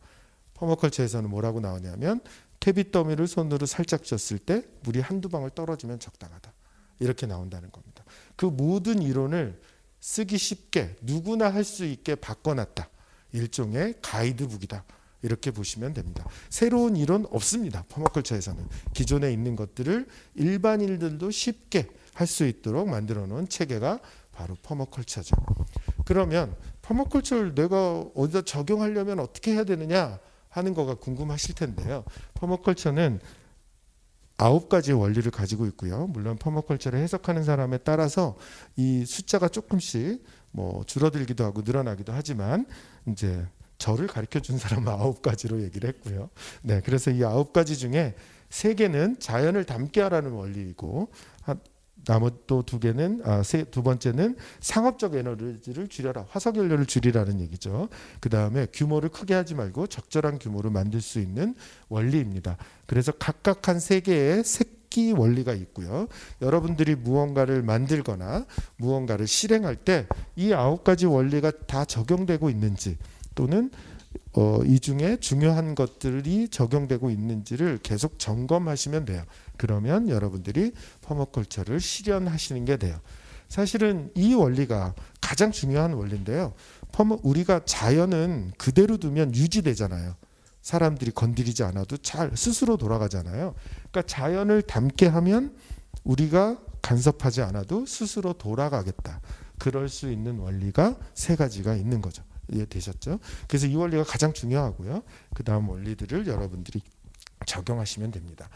[SPEAKER 2] 퍼머컬처에서는 뭐라고 나오냐면 퇴비 더미를 손으로 살짝 쥐었을 때 물이 한두 방울 떨어지면 적당하다. 이렇게 나온다는 겁니다. 그 모든 이론을 쓰기 쉽게 누구나 할 수 있게 바꿔놨다. 일종의 가이드북이다. 이렇게 보시면 됩니다. 새로운 이론 없습니다. 퍼머컬처에서는 기존에 있는 것들을 일반인들도 쉽게 할 수 있도록 만들어 놓은 체계가 바로 퍼머컬처죠. 그러면 퍼머컬처를 내가 어디다 적용하려면 어떻게 해야 되느냐 하는 거가 궁금하실 텐데요. 퍼머컬처는 9가지의 원리를 가지고 있고요. 물론 퍼머컬처를 해석하는 사람에 따라서 이 숫자가 조금씩 뭐 줄어들기도 하고 늘어나기도 하지만 이제 저를 가르쳐 준 사람은 9가지로 얘기를 했고요. 네, 그래서 이 9가지 중에 3개는 자연을 닮게 하라는 원리이고 나머지 또 2개는 두 번째는 상업적 에너지를 줄여라. 화석 연료를 줄이라는 얘기죠. 그다음에 규모를 크게 하지 말고 적절한 규모로 만들 수 있는 원리입니다. 그래서 각각 한 3개의 새끼 원리가 있고요. 여러분들이 무언가를 만들거나 무언가를 실행할 때 이 9가지 원리가 다 적용되고 있는지 또는 이 중에 중요한 것들이 적용되고 있는지를 계속 점검하시면 돼요. 그러면 여러분들이 퍼머컬처를 실현하시는 게 돼요. 사실은 이 원리가 가장 중요한 원리인데요. 우리가 자연은 그대로 두면 유지되잖아요. 사람들이 건드리지 않아도 잘 스스로 돌아가잖아요. 그러니까 자연을 닮게 하면 우리가 간섭하지 않아도 스스로 돌아가겠다. 그럴 수 있는 원리가 3가지가 있는 거죠. 이해되셨죠? 그래서 이 원리가 가장 중요하고요. 그 다음 원리들을 여러분들이 적용하시면 됩니다.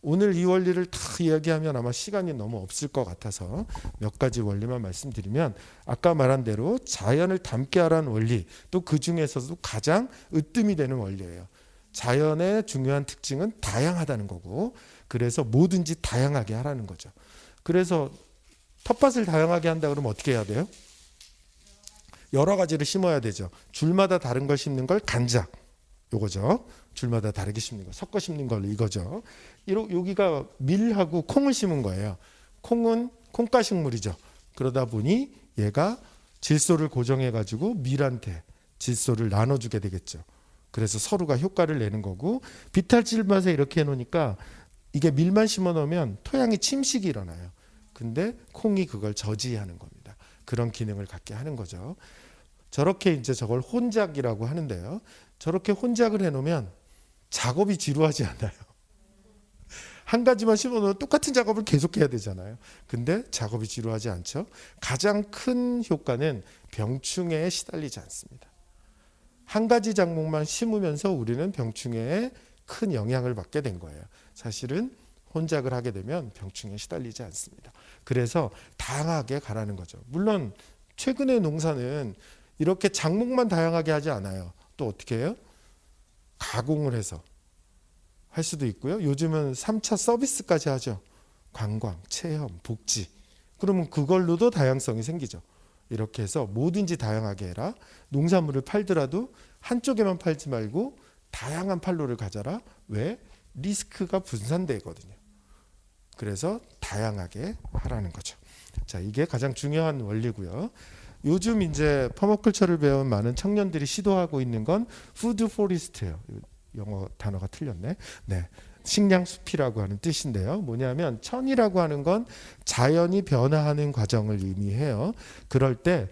[SPEAKER 2] 오늘 이 원리를 다 이야기하면 아마 시간이 너무 없을 것 같아서 몇 가지 원리만 말씀드리면 아까 말한 대로 자연을 닮게 하라는 원리 또 그 중에서도 가장 으뜸이 되는 원리예요. 자연의 중요한 특징은 다양하다는 거고 그래서 뭐든지 다양하게 하라는 거죠. 그래서 텃밭을 다양하게 한다 그러면 어떻게 해야 돼요? 여러 가지를 심어야 되죠. 줄마다 다른 걸 심는 걸 간작. 요거죠. 줄마다 다르게 심는 거. 섞어 심는 걸 이거죠. 여기가 밀하고 콩을 심은 거예요. 콩은 콩가식물이죠. 그러다 보니 얘가 질소를 고정해 가지고 밀한테 질소를 나눠주게 되겠죠. 그래서 서로가 효과를 내는 거고, 비탈질 맛에 이렇게 해놓으니까 이게 밀만 심어 놓으면 토양에 침식이 일어나요. 근데 콩이 그걸 저지하는 겁니다. 그런 기능을 갖게 하는 거죠. 저렇게 이제 저걸 혼작이라고 하는데요. 저렇게 혼작을 해놓으면 작업이 지루하지 않아요. 한 가지만 심어놓으면 똑같은 작업을 계속해야 되잖아요. 근데 작업이 지루하지 않죠. 가장 큰 효과는 병충해에 시달리지 않습니다. 한 가지 작목만 심으면서 우리는 병충해에 큰 영향을 받게 된 거예요. 사실은 혼작을 하게 되면 병충해에 시달리지 않습니다. 그래서 다양하게 가라는 거죠. 물론 최근의 농사는 이렇게 작목만 다양하게 하지 않아요. 또 어떻게 해요? 가공을 해서 할 수도 있고요. 요즘은 3차 서비스까지 하죠. 관광, 체험, 복지. 그러면 그걸로도 다양성이 생기죠. 이렇게 해서 뭐든지 다양하게 해라. 농산물을 팔더라도 한쪽에만 팔지 말고 다양한 판로를 가져라. 왜? 리스크가 분산되거든요. 그래서 다양하게 하라는 거죠. 자, 이게 가장 중요한 원리고요. 요즘 이제 퍼머컬처를 배운 많은 청년들이 시도하고 있는 건 푸드 포리스트예요. 영어 단어가 틀렸네. 네. 식량 숲이라고 하는 뜻인데요. 뭐냐면 천이라고 하는 건 자연이 변화하는 과정을 의미해요. 그럴 때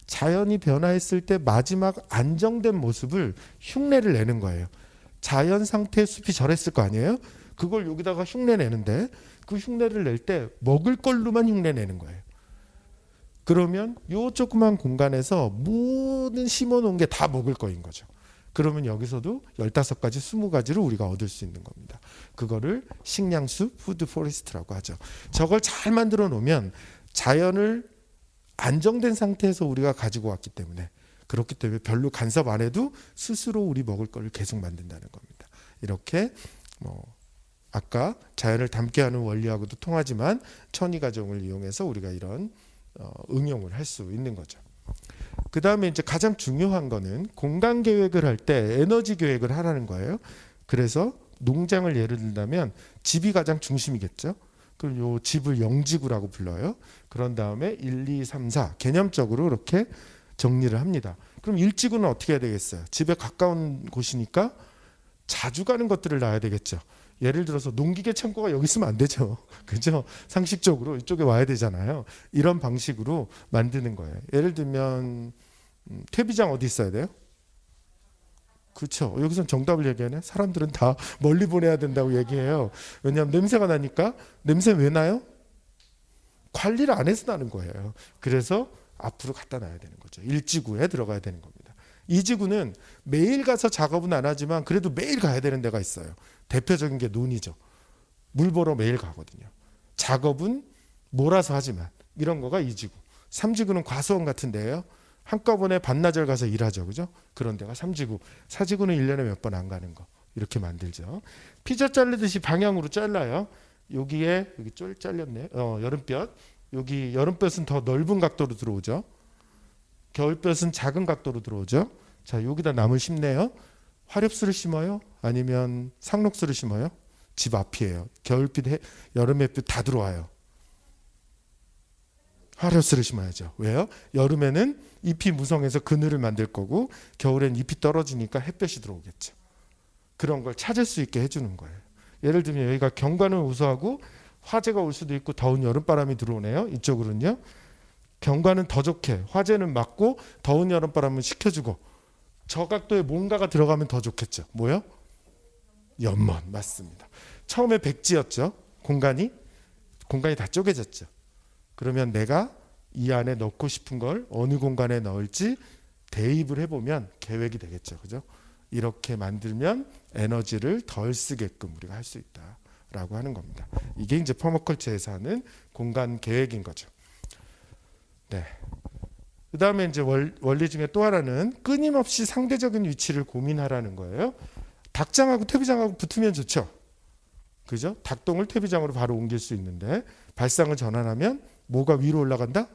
[SPEAKER 2] 자연이 변화했을 때 마지막 안정된 모습을 흉내를 내는 거예요. 자연 상태의 숲이 저랬을 거 아니에요? 그걸 여기다가 흉내 내는데 그 흉내를 낼 때 먹을 걸로만 흉내 내는 거예요. 그러면 요 조그만 공간에서 모든 심어 놓은 게 다 먹을 거인 거죠. 그러면 여기서도 15가지, 20가지를 우리가 얻을 수 있는 겁니다. 그거를 식량숲, 푸드 포레스트라고 하죠. 저걸 잘 만들어 놓으면 자연을 안정된 상태에서 우리가 가지고 왔기 때문에, 그렇기 때문에 별로 간섭 안 해도 스스로 우리 먹을 거를 계속 만든다는 겁니다. 이렇게 아까 자연을 닮게 하는 원리하고도 통하지만 천이 과정을 이용해서 우리가 이런 응용을 할 수 있는 거죠. 그 다음에 이제 가장 중요한 거는 공간 계획을 할 때 에너지 계획을 하라는 거예요. 그래서 농장을 예를 들자면 집이 가장 중심이겠죠. 그럼 요 집을 영지구라고 불러요. 그런 다음에 1, 2, 3, 4 개념적으로 이렇게 정리를 합니다. 그럼 1지구는 어떻게 해야 되겠어요? 집에 가까운 곳이니까 자주 가는 것들을 놔야 되겠죠. 예를 들어서 농기계 창고가 여기 있으면 안 되죠. 그죠? 상식적으로 이쪽에 와야 되잖아요. 이런 방식으로 만드는 거예요. 예를 들면 퇴비장 어디 있어야 돼요? 그렇죠. 여기서 정답을 얘기하네. 사람들은 다 멀리 보내야 된다고 얘기해요. 왜냐하면 냄새가 나니까. 냄새 왜 나요? 관리를 안 해서 나는 거예요. 그래서 앞으로 갖다 놔야 되는 거죠. 1지구에 들어가야 되는 겁니다. 2지구는 매일 가서 작업은 안 하지만 그래도 매일 가야 되는 데가 있어요. 대표적인 게 논이죠. 물 보러 매일 가거든요. 작업은 몰아서 하지만 이런 거가 2지구. 3지구는 과수원 같은 데예요. 한꺼번에 반나절 가서 일하죠. 그죠? 그런 데가 3지구. 4지구는 1년에 몇 번 안 가는 거. 이렇게 만들죠. 피자 자르듯이 방향으로 잘라요. 여기에 여기 쫄 잘렸네. 여름볕. 여기 여름볕은 더 넓은 각도로 들어오죠. 겨울볕은 작은 각도로 들어오죠. 자, 여기다 나물 심네요. 화렵수를 심어요? 아니면 상록수를 심어요? 집 앞이에요. 겨울빛, 여름햇빛 다 들어와요. 화렵수를 심어야죠. 왜요? 여름에는 잎이 무성해서 그늘을 만들 거고 겨울엔 잎이 떨어지니까 햇볕이 들어오겠죠. 그런 걸 찾을 수 있게 해주는 거예요. 예를 들면 여기가 경관을 우수하고 화재가 올 수도 있고 더운 여름바람이 들어오네요. 이쪽으로는요. 경관은 더 좋게, 화재는 막고 더운 여름바람은 식혀주고 저 각도에 뭔가가 들어가면 더 좋겠죠. 뭐요? 연못. 맞습니다. 처음에 백지였죠. 공간이 다 쪼개졌죠. 그러면 내가 이 안에 넣고 싶은 걸 어느 공간에 넣을지 대입을 해보면 계획이 되겠죠. 그죠? 이렇게 만들면 에너지를 덜 쓰게끔 우리가 할 수 있다라고 하는 겁니다. 이게 이제 퍼머컬처에서 하는 공간 계획인 거죠. 네. 그 다음에 이제 원리 중에 또 하나는 끊임없이 상대적인 위치를 고민하라는 거예요. 닭장하고 퇴비장하고 붙으면 좋죠. 그죠? 닭똥을 퇴비장으로 바로 옮길 수 있는데 발상을 전환하면 뭐가 위로 올라간다?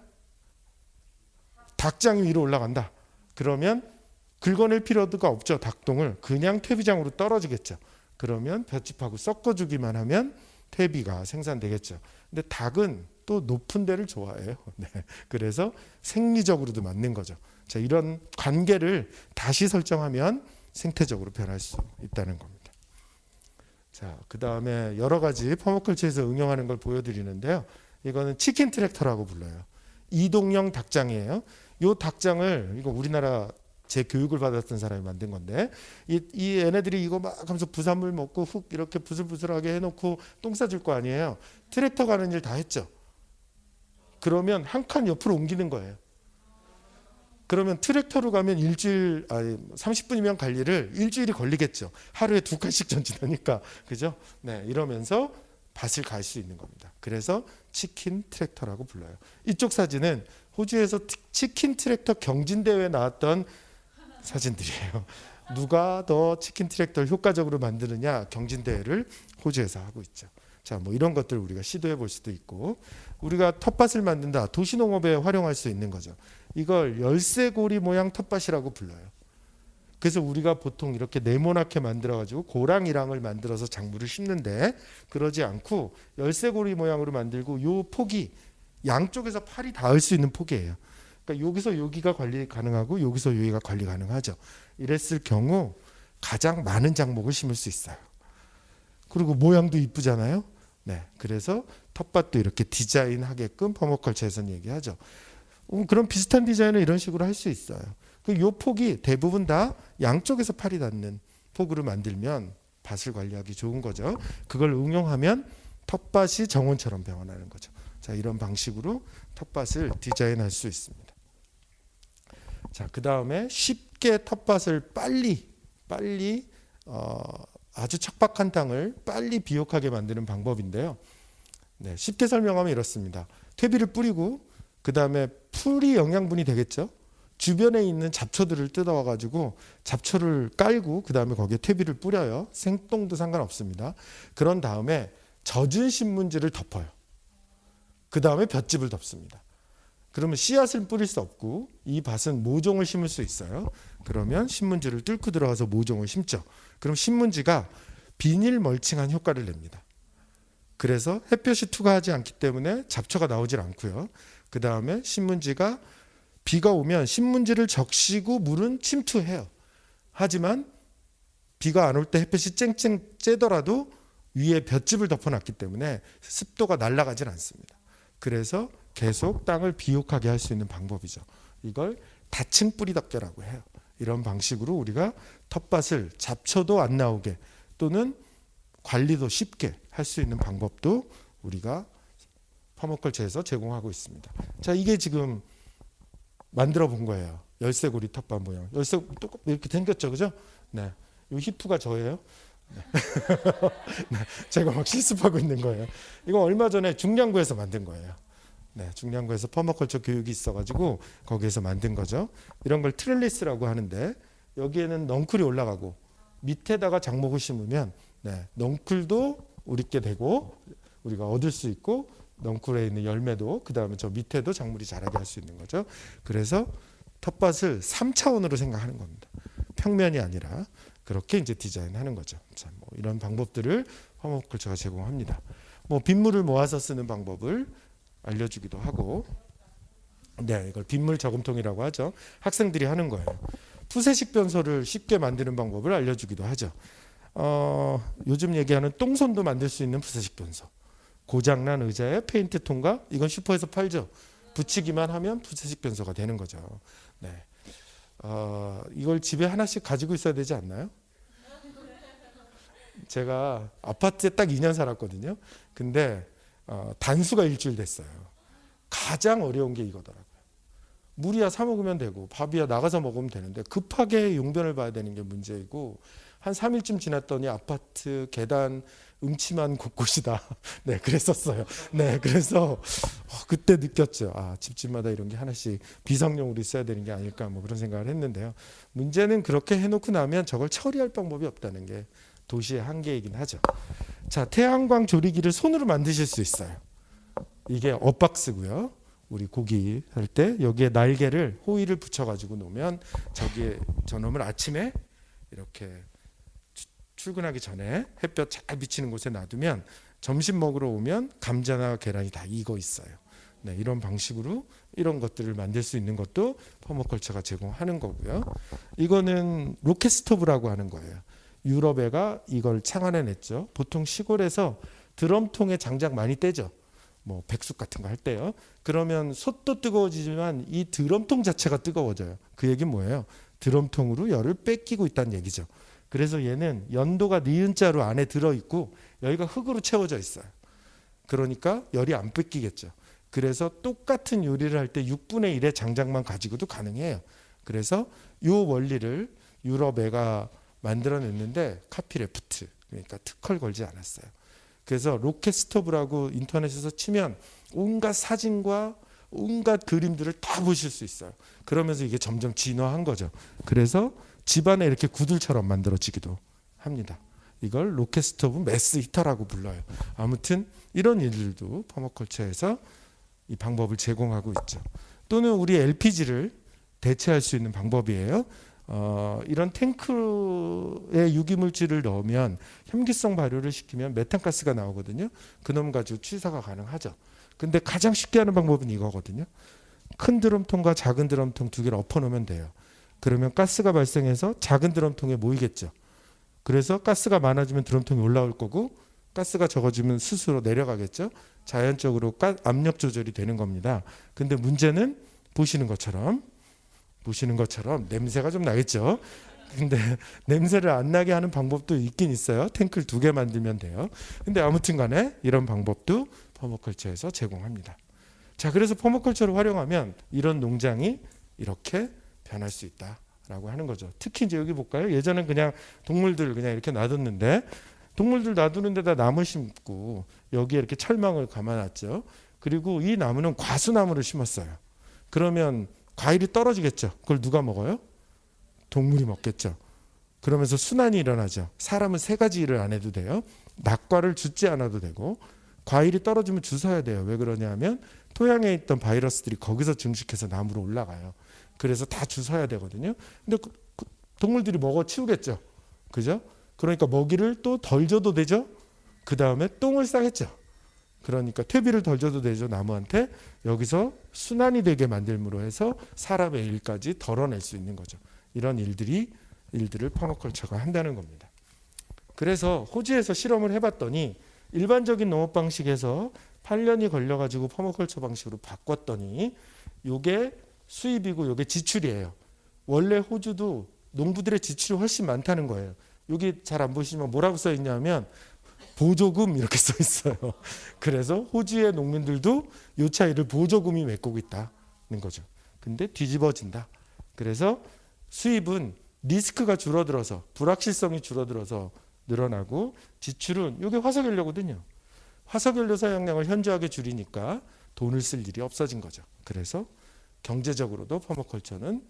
[SPEAKER 2] 닭장이 위로 올라간다. 그러면 긁어낼 필요가 없죠. 닭똥을 그냥 퇴비장으로 떨어지겠죠. 그러면 볏짚하고 섞어주기만 하면 퇴비가 생산되겠죠. 근데 닭은 또 높은 데를 좋아해요. 네. 그래서 생리적으로도 맞는 거죠. 자, 이런 관계를 다시 설정하면 생태적으로 변할 수 있다는 겁니다. 자, 그 다음에 여러 가지 퍼머컬처에서 응용하는 걸 보여드리는데요. 이거는 치킨 트랙터라고 불러요. 이동형 닭장이에요. 이 닭장을 이거 우리나라 제 교육을 받았던 사람이 만든 건데 이 얘네들이 이거 막 하면서 부산물 먹고 훅 이렇게 부슬부슬하게 해놓고 똥 싸줄 거 아니에요. 트랙터 가는 일 다 했죠. 그러면 한 칸 옆으로 옮기는 거예요. 그러면 트랙터로 가면 30분이면 갈 일을 일주일이 걸리겠죠. 하루에 2칸씩 전진하니까. 그죠? 네, 이러면서 밭을 갈 수 있는 겁니다. 그래서 치킨 트랙터라고 불러요. 이쪽 사진은 호주에서 치킨 트랙터 경진대회에 나왔던 사진들이에요. 누가 더 치킨 트랙터를 효과적으로 만드느냐 경진대회를 호주에서 하고 있죠. 자, 뭐 이런 것들 우리가 시도해 볼 수도 있고, 우리가 텃밭을 만든다. 도시농업에 활용할 수 있는 거죠. 이걸 열쇠고리 모양 텃밭이라고 불러요. 그래서 우리가 보통 이렇게 네모나게 만들어 가지고 고랑이랑을 만들어서 작물을 심는데, 그러지 않고 열쇠고리 모양으로 만들고 요 폭이 양쪽에서 팔이 닿을 수 있는 폭이에요. 그러니까 여기서 여기가 관리 가능하고 여기서 여기가 관리 가능하죠. 이랬을 경우 가장 많은 작목을 심을 수 있어요. 그리고 모양도 이쁘잖아요. 네, 그래서 텃밭도 이렇게 디자인하게끔 퍼머컬처에서는 얘기하죠. 그럼 비슷한 디자인을 이런 식으로 할 수 있어요. 이 폭이 대부분 다 양쪽에서 팔이 닿는 폭으로 만들면 밭을 관리하기 좋은 거죠. 그걸 응용하면 텃밭이 정원처럼 변화하는 거죠. 자, 이런 방식으로 텃밭을 디자인할 수 있습니다. 자, 그 다음에 쉽게 텃밭을 빨리 아주 척박한 땅을 빨리 비옥하게 만드는 방법인데요. 네, 쉽게 설명하면 이렇습니다. 퇴비를 뿌리고 그 다음에 풀이 영양분이 되겠죠. 주변에 있는 잡초들을 뜯어와 가지고 잡초를 깔고 그 다음에 거기에 퇴비를 뿌려요. 생똥도 상관없습니다. 그런 다음에 젖은 신문지를 덮어요. 그 다음에 볏짚을 덮습니다. 그러면 씨앗을 뿌릴 수 없고 이 밭은 모종을 심을 수 있어요. 그러면 신문지를 뚫고 들어가서 모종을 심죠. 그럼 신문지가 비닐 멀칭한 효과를 냅니다. 그래서 햇볕이 투과하지 않기 때문에 잡초가 나오질 않고요. 그 다음에 신문지가 비가 오면 신문지를 적시고 물은 침투해요. 하지만 비가 안 올 때 햇볕이 쨍쨍 쬐더라도 위에 볏짚을 덮어놨기 때문에 습도가 날아가질 않습니다. 그래서 계속 땅을 비옥하게 할 수 있는 방법이죠. 이걸 다층 뿌리 덮개라고 해요. 이런 방식으로 우리가 텃밭을 잡초도 안 나오게 또는 관리도 쉽게 할 수 있는 방법도 우리가 퍼머컬처에서 제공하고 있습니다. 자, 이게 지금 만들어 본 거예요. 열쇠고리 텃밭 모양. 열쇠 이렇게 생겼죠, 그죠? 네, 이 히프가 저예요. 네. 네, 제가 막 실습하고 있는 거예요. 이거 얼마 전에 중량구에서 만든 거예요. 네, 중량구에서 퍼머컬처 교육이 있어가지고 거기에서 만든 거죠. 이런 걸 트렐리스라고 하는데 여기에는 넝쿨이 올라가고 밑에다가 작목을 심으면 네, 넝쿨도 우리께 되고 우리가 얻을 수 있고 넝쿨에 있는 열매도 그 다음에 저 밑에도 작물이 자라게 할 수 있는 거죠. 그래서 텃밭을 3차원으로 생각하는 겁니다. 평면이 아니라 그렇게 이제 디자인하는 거죠. 자, 뭐 이런 방법들을 퍼머컬처가 제공합니다. 뭐 빗물을 모아서 쓰는 방법을 알려주기도 하고, 네, 이걸 빗물 저금통이라고 하죠. 학생들이 하는 거예요. 푸세식 변소를 쉽게 만드는 방법을 알려주기도 하죠. 요즘 얘기하는 똥손도 만들 수 있는 푸세식 변소. 고장난 의자에 페인트 통과, 이건 슈퍼에서 팔죠. 붙이기만 하면 푸세식 변소가 되는 거죠. 네, 이걸 집에 하나씩 가지고 있어야 되지 않나요? 제가 아파트에 딱 2년 살았거든요. 근데 단수가 일주일 됐어요. 가장 어려운 게 이거더라고요. 물이야 사 먹으면 되고 밥이야 나가서 먹으면 되는데 급하게 용변을 봐야 되는 게 문제이고, 한 3일쯤 지났더니 아파트 계단 음침한 곳곳이다. 네, 그랬었어요. 네, 그래서 그때 느꼈죠. 아, 집집마다 이런 게 하나씩 비상용으로 있어야 되는 게 아닐까 뭐 그런 생각을 했는데요. 문제는 그렇게 해놓고 나면 저걸 처리할 방법이 없다는 게 도시의 한계이긴 하죠. 자, 태양광 조리기를 손으로 만드실 수 있어요. 이게 엇박스고요. 우리 고기 할 때 여기에 날개를 호일을 붙여가지고 놓으면 저기에 저놈을 아침에 이렇게 출근하기 전에 햇볕 잘 비치는 곳에 놔두면 점심 먹으러 오면 감자나 계란이 다 익어 있어요. 네, 이런 방식으로 이런 것들을 만들 수 있는 것도 퍼머컬처가 제공하는 거고요. 이거는 로켓 스토브라고 하는 거예요. 유럽애가 이걸 창안해냈죠. 보통 시골에서 드럼통에 장작 많이 떼죠. 뭐 백숙 같은 거 할 때요. 그러면 솥도 뜨거워지지만 이 드럼통 자체가 뜨거워져요. 그 얘기는 뭐예요? 드럼통으로 열을 뺏기고 있다는 얘기죠. 그래서 얘는 연도가 니은자로 안에 들어있고 여기가 흙으로 채워져 있어요. 그러니까 열이 안 뺏기겠죠. 그래서 똑같은 요리를 할 때 6분의 1의 장작만 가지고도 가능해요. 그래서 이 원리를 유럽애가 만들어냈는데 카피레프트, 그러니까 특허를 걸지 않았어요. 그래서 로켓 스토브라고 인터넷에서 치면 온갖 사진과 온갖 그림들을 다 보실 수 있어요. 그러면서 이게 점점 진화한 거죠. 그래서 집안에 이렇게 구들처럼 만들어지기도 합니다. 이걸 로켓 스토브 매스 히터라고 불러요. 아무튼 이런 일들도 퍼머컬처에서 이 방법을 제공하고 있죠. 또는 우리 LPG를 대체할 수 있는 방법이에요. 이런 탱크에 유기물질을 넣으면 혐기성 발효를 시키면 메탄가스가 나오거든요. 그놈 가지고 취사가 가능하죠. 근데 가장 쉽게 하는 방법은 이거거든요. 큰 드럼통과 작은 드럼통 두 개를 엎어놓으면 돼요. 그러면 가스가 발생해서 작은 드럼통에 모이겠죠. 그래서 가스가 많아지면 드럼통이 올라올 거고 가스가 적어지면 스스로 내려가겠죠. 자연적으로 압력 조절이 되는 겁니다. 근데 문제는 보시는 것처럼 냄새가 좀 나겠죠. 근데 냄새를 안 나게 하는 방법도 있긴 있어요. 탱크를 2개 만들면 돼요. 근데 아무튼 간에 이런 방법도 퍼머컬처에서 제공합니다. 자, 그래서 퍼머컬처를 활용하면 이런 농장이 이렇게 변할 수 있다라고 하는 거죠. 특히 이제 여기 볼까요? 예전엔 그냥 동물들 그냥 이렇게 놔뒀는데 동물들 놔두는 데다 나무 심고 여기에 이렇게 철망을 감아놨죠. 그리고 이 나무는 과수나무를 심었어요. 그러면 과일이 떨어지겠죠. 그걸 누가 먹어요? 동물이 먹겠죠. 그러면서 순환이 일어나죠. 사람은 3가지 일을 안 해도 돼요. 낙과를 줍지 않아도 되고 과일이 떨어지면 주워야 돼요. 왜 그러냐면 토양에 있던 바이러스들이 거기서 증식해서 나무로 올라가요. 그래서 다 주워야 되거든요. 근데 동물들이 먹어 치우겠죠. 그죠? 그러니까 먹이를 또 덜 줘도 되죠. 그 다음에 똥을 싸겠죠. 그러니까 퇴비를 덜 줘도 되죠. 나무한테. 여기서 순환이 되게 만들므로 해서 사람의 일까지 덜어낼 수 있는 거죠. 이런 일들을 퍼머컬처가 한다는 겁니다. 그래서 호주에서 실험을 해봤더니 일반적인 농업 방식에서 8년이 걸려가지고 퍼머컬처 방식으로 바꿨더니 이게 수입이고 이게 지출이에요. 원래 호주도 농부들의 지출이 훨씬 많다는 거예요. 여기 잘 안 보시면 뭐라고 써 있냐면 보조금 이렇게 써 있어요. 그래서 호주의 농민들도 이 차이를 보조금이 메꾸고 있다는 거죠. 근데 뒤집어진다. 그래서 수입은 리스크가 줄어들어서 불확실성이 줄어들어서 늘어나고 지출은 이게 화석연료거든요. 화석연료 사용량을 현저하게 줄이니까 돈을 쓸 일이 없어진 거죠. 그래서 경제적으로도 퍼머컬처는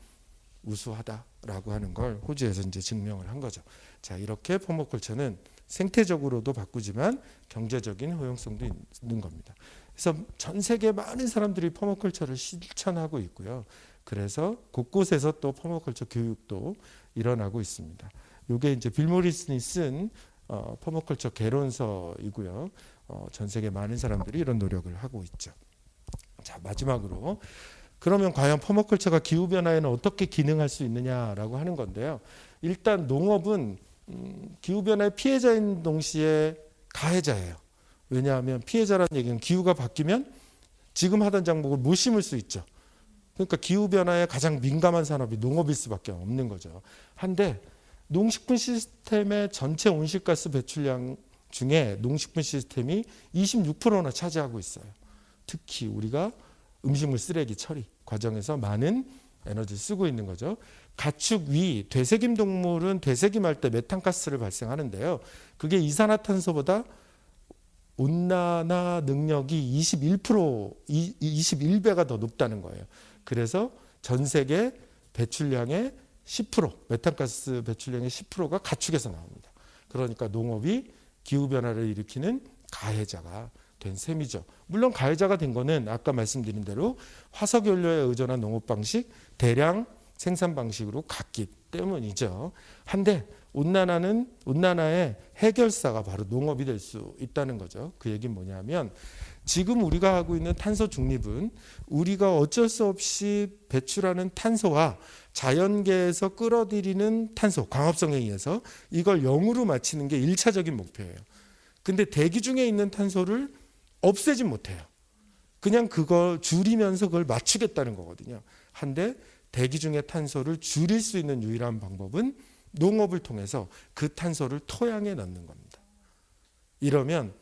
[SPEAKER 2] 우수하다라고 하는 걸 호주에서 이제 증명을 한 거죠. 자, 이렇게 퍼머컬처는 생태적으로도 바꾸지만 경제적인 효용성도 있는 겁니다. 그래서 전 세계 많은 사람들이 퍼머컬처를 실천하고 있고요. 그래서 곳곳에서 또 퍼머컬처 교육도 일어나고 있습니다. 이게 이제 빌 모리슨이 쓴 퍼머컬처 개론서이고요. 전 세계 많은 사람들이 이런 노력을 하고 있죠. 자, 마지막으로 그러면 과연 퍼머컬처가 기후변화에는 어떻게 기능할 수 있느냐라고 하는 건데요. 일단 농업은 기후변화의 피해자인 동시에 가해자예요. 왜냐하면 피해자라는 얘기는 기후가 바뀌면 지금 하던 작물을 못 심을 수 있죠. 그러니까 기후변화에 가장 민감한 산업이 농업일 수밖에 없는 거죠. 한데 농식품 시스템의 전체 온실가스 배출량 중에 농식품 시스템이 26%나 차지하고 있어요. 특히 우리가 음식물 쓰레기 처리 과정에서 많은 에너지를 쓰고 있는 거죠. 가축, 위, 되새김 동물은 되새김할 때 메탄가스를 발생하는데요. 그게 이산화탄소보다 온난화 능력이 21배가 더 높다는 거예요. 그래서 전 세계 배출량의 10%, 메탄가스 배출량의 10%가 가축에서 나옵니다. 그러니까 농업이 기후변화를 일으키는 가해자가 된 셈이죠. 물론 가해자가 된 거는 아까 말씀드린 대로 화석연료에 의존한 농업 방식, 대량 생산 방식으로 갔기 때문이죠. 한데 온난화의 해결사가 바로 농업이 될 수 있다는 거죠. 그 얘기는 뭐냐면 지금 우리가 하고 있는 탄소 중립은 우리가 어쩔 수 없이 배출하는 탄소와 자연계에서 끌어들이는 탄소, 광합성에 의해서 이걸 0으로 맞추는 게 1차적인 목표예요. 근데 대기 중에 있는 탄소를 없애진 못해요. 그냥 그걸 줄이면서 그걸 맞추겠다는 거거든요. 한데 대기 중의 탄소를 줄일 수 있는 유일한 방법은 농업을 통해서 그 탄소를 토양에 넣는 겁니다. 이러면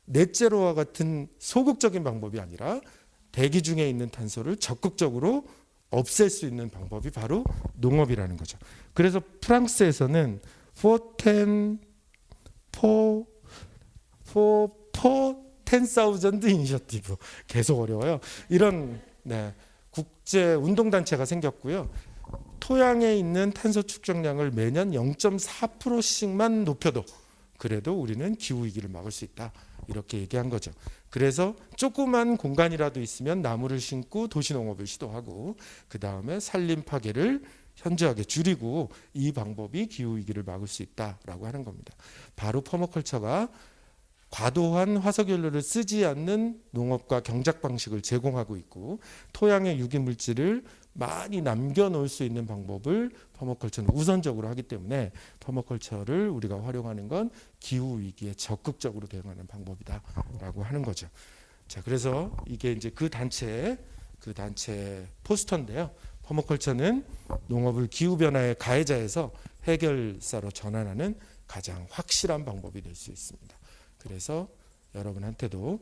[SPEAKER 2] 넷제로와 같은 소극적인 방법이 아니라 대기 중에 있는 탄소를 적극적으로 없앨 수 있는 방법이 바로 농업이라는 거죠. 그래서 프랑스에서는 for 10,000 initiative 계속 어려워요. 이런 국제 운동단체가 생겼고요. 토양에 있는 탄소 축적량을 매년 0.4%씩만 높여도 그래도 우리는 기후위기를 막을 수 있다. 이렇게 얘기한 거죠. 그래서 조그만 공간이라도 있으면 나무를 심고 도시농업을 시도하고 그 다음에 산림 파괴를 현저하게 줄이고 이 방법이 기후위기를 막을 수 있다라고 하는 겁니다. 바로 퍼머컬처가 과도한 화석연료를 쓰지 않는 농업과 경작 방식을 제공하고 있고 토양의 유기물질을 많이 남겨놓을 수 있는 방법을 퍼머컬처는 우선적으로 하기 때문에 퍼머컬처를 우리가 활용하는 건 기후위기에 적극적으로 대응하는 방법이다라고 하는 거죠. 자, 그래서 이게 이제 그 단체 포스터인데요. 퍼머컬처는 농업을 기후변화의 가해자에서 해결사로 전환하는 가장 확실한 방법이 될 수 있습니다. 그래서 여러분한테도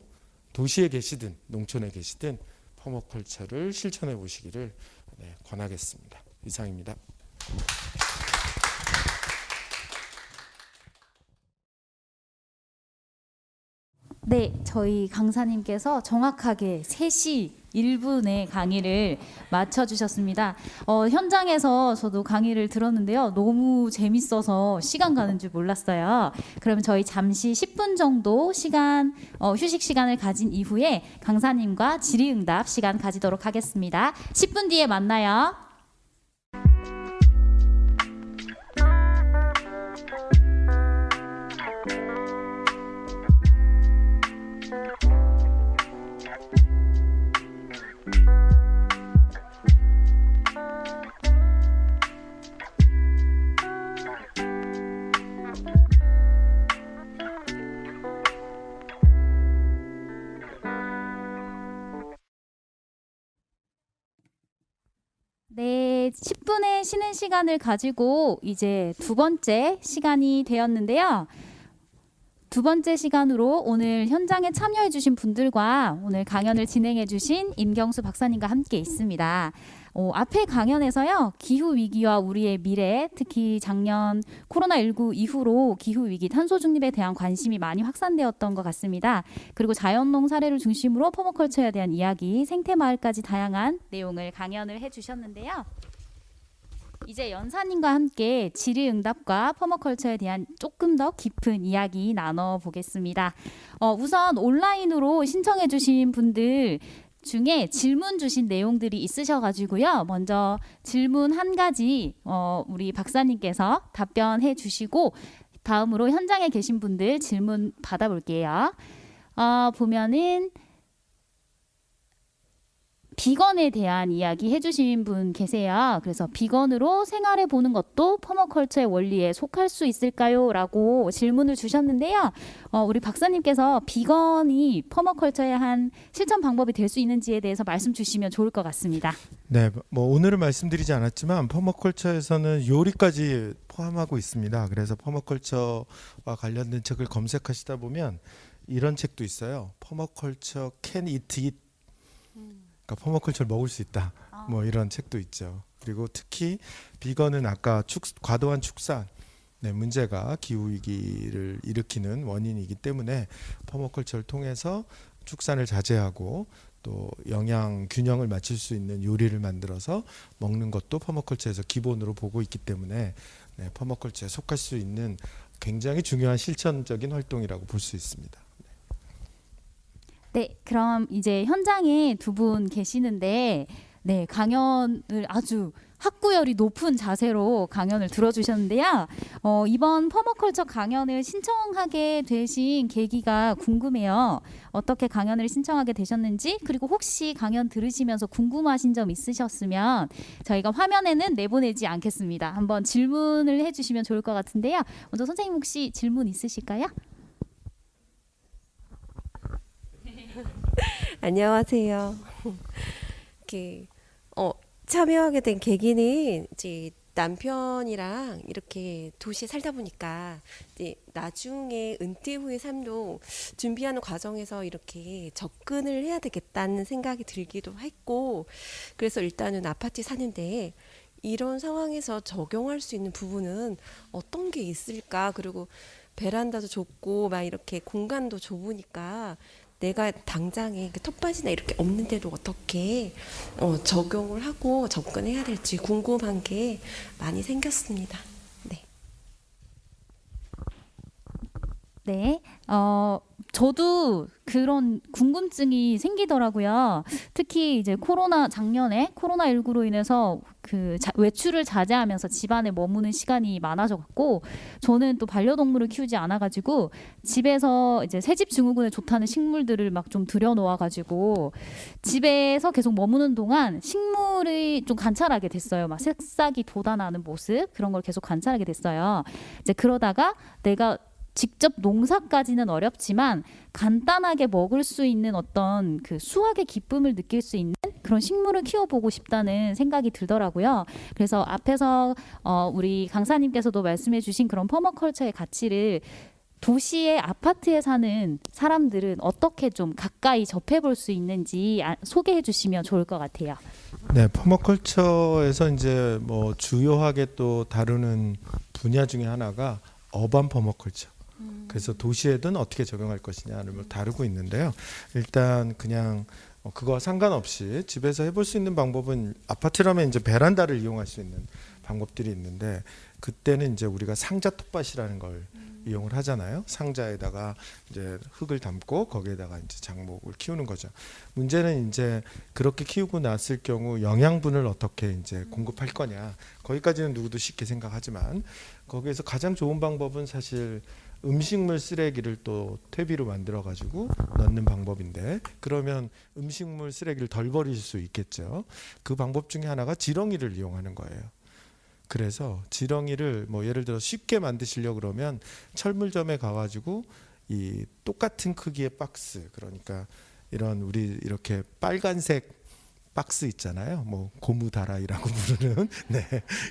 [SPEAKER 2] 도시에 계시든 농촌에 계시든 퍼머컬처를 실천해 보시기를 권하겠습니다. 이상입니다.
[SPEAKER 1] 네, 저희 강사님께서 정확하게 3시 1분에 강의를 마쳐주셨습니다. 현장에서 저도 강의를 들었는데요. 너무 재밌어서 시간 가는 줄 몰랐어요. 그럼 저희 잠시 10분 정도 휴식 시간을 가진 이후에 강사님과 질의응답 시간 가지도록 하겠습니다. 10분 뒤에 만나요. 네, 10분의 쉬는 시간을 가지고 이제 두 번째 시간이 되었는데요. 두 번째 시간으로 오늘 현장에 참여해 주신 분들과 오늘 강연을 진행해 주신 임경수 박사님과 함께 있습니다. 앞에 강연에서요. 기후위기와 우리의 미래, 특히 작년 코로나19 이후로 기후위기, 탄소중립에 대한 관심이 많이 확산되었던 것 같습니다. 그리고 자연농 사례를 중심으로 퍼머컬처에 대한 이야기, 생태마을까지 다양한 내용을 강연을 해주셨는데요. 이제 연사님과 함께 질의응답과 퍼머컬처에 대한 조금 더 깊은 이야기 나눠보겠습니다. 우선 온라인으로 신청해 주신 분들 중에 질문 주신 내용들이 있으셔가지고요. 먼저 질문 한 가지 우리 박사님께서 답변해 주시고 다음으로 현장에 계신 분들 질문 받아볼게요. 보면은 비건에 대한 이야기 해주신 분 계세요. 그래서 비건으로 생활해 보는 것도 퍼머컬처의 원리에 속할 수 있을까요? 라고 질문을 주셨는데요. 우리 박사님께서 비건이 퍼머컬처의 한 실천 방법이 될 수 있는지에 대해서 말씀 주시면 좋을 것 같습니다.
[SPEAKER 2] 네, 뭐 오늘은 말씀드리지 않았지만 퍼머컬처에서는 요리까지 포함하고 있습니다. 그래서 퍼머컬처와 관련된 책을 검색하시다 보면 이런 책도 있어요. 퍼머컬처 can eat it. 그러니까 퍼머컬처를 먹을 수 있다. 뭐 이런 책도 있죠. 그리고 특히 비건은 아까 과도한 축산 문제가 기후 위기를 일으키는 원인이기 때문에 퍼머컬처를 통해서 축산을 자제하고 또 영양 균형을 맞출 수 있는 요리를 만들어서 먹는 것도 퍼머컬처에서 기본으로 보고 있기 때문에 퍼머컬처에 속할 수 있는 굉장히 중요한 실천적인 활동이라고 볼 수 있습니다.
[SPEAKER 1] 네, 그럼 이제 현장에 두 분 계시는데, 네, 강연을 아주 학구열이 높은 자세로 강연을 들어주셨는데요. 이번 퍼머컬처 강연을 신청하게 되신 계기가 궁금해요. 어떻게 강연을 신청하게 되셨는지, 그리고 혹시 강연 들으시면서 궁금하신 점 있으셨으면 저희가 화면에는 내보내지 않겠습니다. 한번 질문을 해주시면 좋을 것 같은데요. 먼저 선생님 혹시 질문 있으실까요?
[SPEAKER 3] 안녕하세요. 이렇게 참여하게 된 계기는 이제 남편이랑 이렇게 도시에 살다 보니까 이제 나중에 은퇴 후의 삶도 준비하는 과정에서 이렇게 접근을 해야 되겠다는 생각이 들기도 했고, 그래서 일단은 아파트에 사는데 이런 상황에서 적용할 수 있는 부분은 어떤 게 있을까? 그리고 베란다도 좁고 막 이렇게 공간도 좁으니까 내가 당장에 이렇게 텃밭이나 이렇게 없는데도 어떻게 적용을 하고 접근해야 될지 궁금한 게 많이 생겼습니다. 네.
[SPEAKER 1] 네, 저도 그런 궁금증이 생기더라고요. 특히 이제 작년에 코로나19로 인해서 외출을 자제하면서 집안에 머무는 시간이 많아져갖고, 저는 또 반려동물을 키우지 않아가지고 집에서 이제 새집 증후군에 좋다는 식물들을 막 좀 들여놓아가지고 집에서 계속 머무는 동안 식물을 좀 관찰하게 됐어요. 막 새싹이 돋아나는 모습, 그런 걸 계속 관찰하게 됐어요. 이제 그러다가 내가 직접 농사까지는 어렵지만 간단하게 먹을 수 있는 어떤 그 수확의 기쁨을 느낄 수 있는 그런 식물을 키워보고 싶다는 생각이 들더라고요. 그래서 앞에서 우리 강사님께서도 말씀해주신 그런 퍼머컬처의 가치를 도시의 아파트에 사는 사람들은 어떻게 좀 가까이 접해볼 수 있는지 소개해 주시면 좋을 것 같아요.
[SPEAKER 2] 네, 퍼머컬처에서 이제 뭐 주요하게 또 다루는 분야 중에 하나가 어반 퍼머컬처. 그래서 도시에든 어떻게 적용할 것이냐를 다루고 있는데요. 일단 그냥 그거와 상관없이 집에서 해볼 수 있는 방법은, 아파트라면 이제 베란다를 이용할 수 있는 방법들이 있는데, 그때는 이제 우리가 상자 텃밭이라는 걸 이용을 하잖아요. 상자에다가 이제 흙을 담고 거기에다가 이제 작목을 키우는 거죠. 문제는 이제 그렇게 키우고 났을 경우 영양분을 어떻게 이제 공급할 거냐. 거기까지는 누구도 쉽게 생각하지만, 거기에서 가장 좋은 방법은 사실 음식물 쓰레기를 또 퇴비로 만들어 가지고 넣는 방법인데, 그러면 음식물 쓰레기를 덜 버릴 수 있겠죠. 그 방법 중에 하나가 지렁이를 이용하는 거예요. 그래서 지렁이를 뭐 예를 들어 쉽게 만드시려고 그러면 철물점에 가가지고 이 똑같은 크기의 박스, 그러니까 이런 우리 이렇게 빨간색 박스 있잖아요. 뭐 고무다라이라고 부르는 네,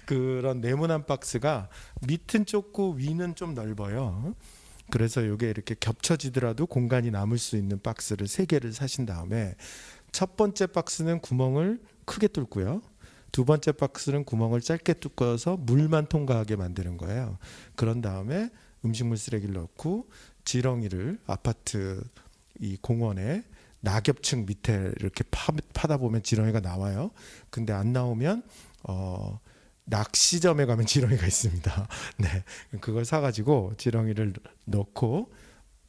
[SPEAKER 2] 그런 네모난 박스가 밑은 좁고 위는 좀 넓어요. 그래서 이게 이렇게 겹쳐지더라도 공간이 남을 수 있는 박스를 3개를 사신 다음에, 첫 번째 박스는 구멍을 크게 뚫고요. 두 번째 박스는 구멍을 짧게 뚫어서 물만 통과하게 만드는 거예요. 그런 다음에 음식물 쓰레기를 넣고 지렁이를 아파트 이 공원에 낙엽층 밑에 이렇게 파다 보면 지렁이가 나와요. 근데 안 나오면 낚시점에 가면 지렁이가 있습니다. 네, 그걸 사가지고 지렁이를 넣고,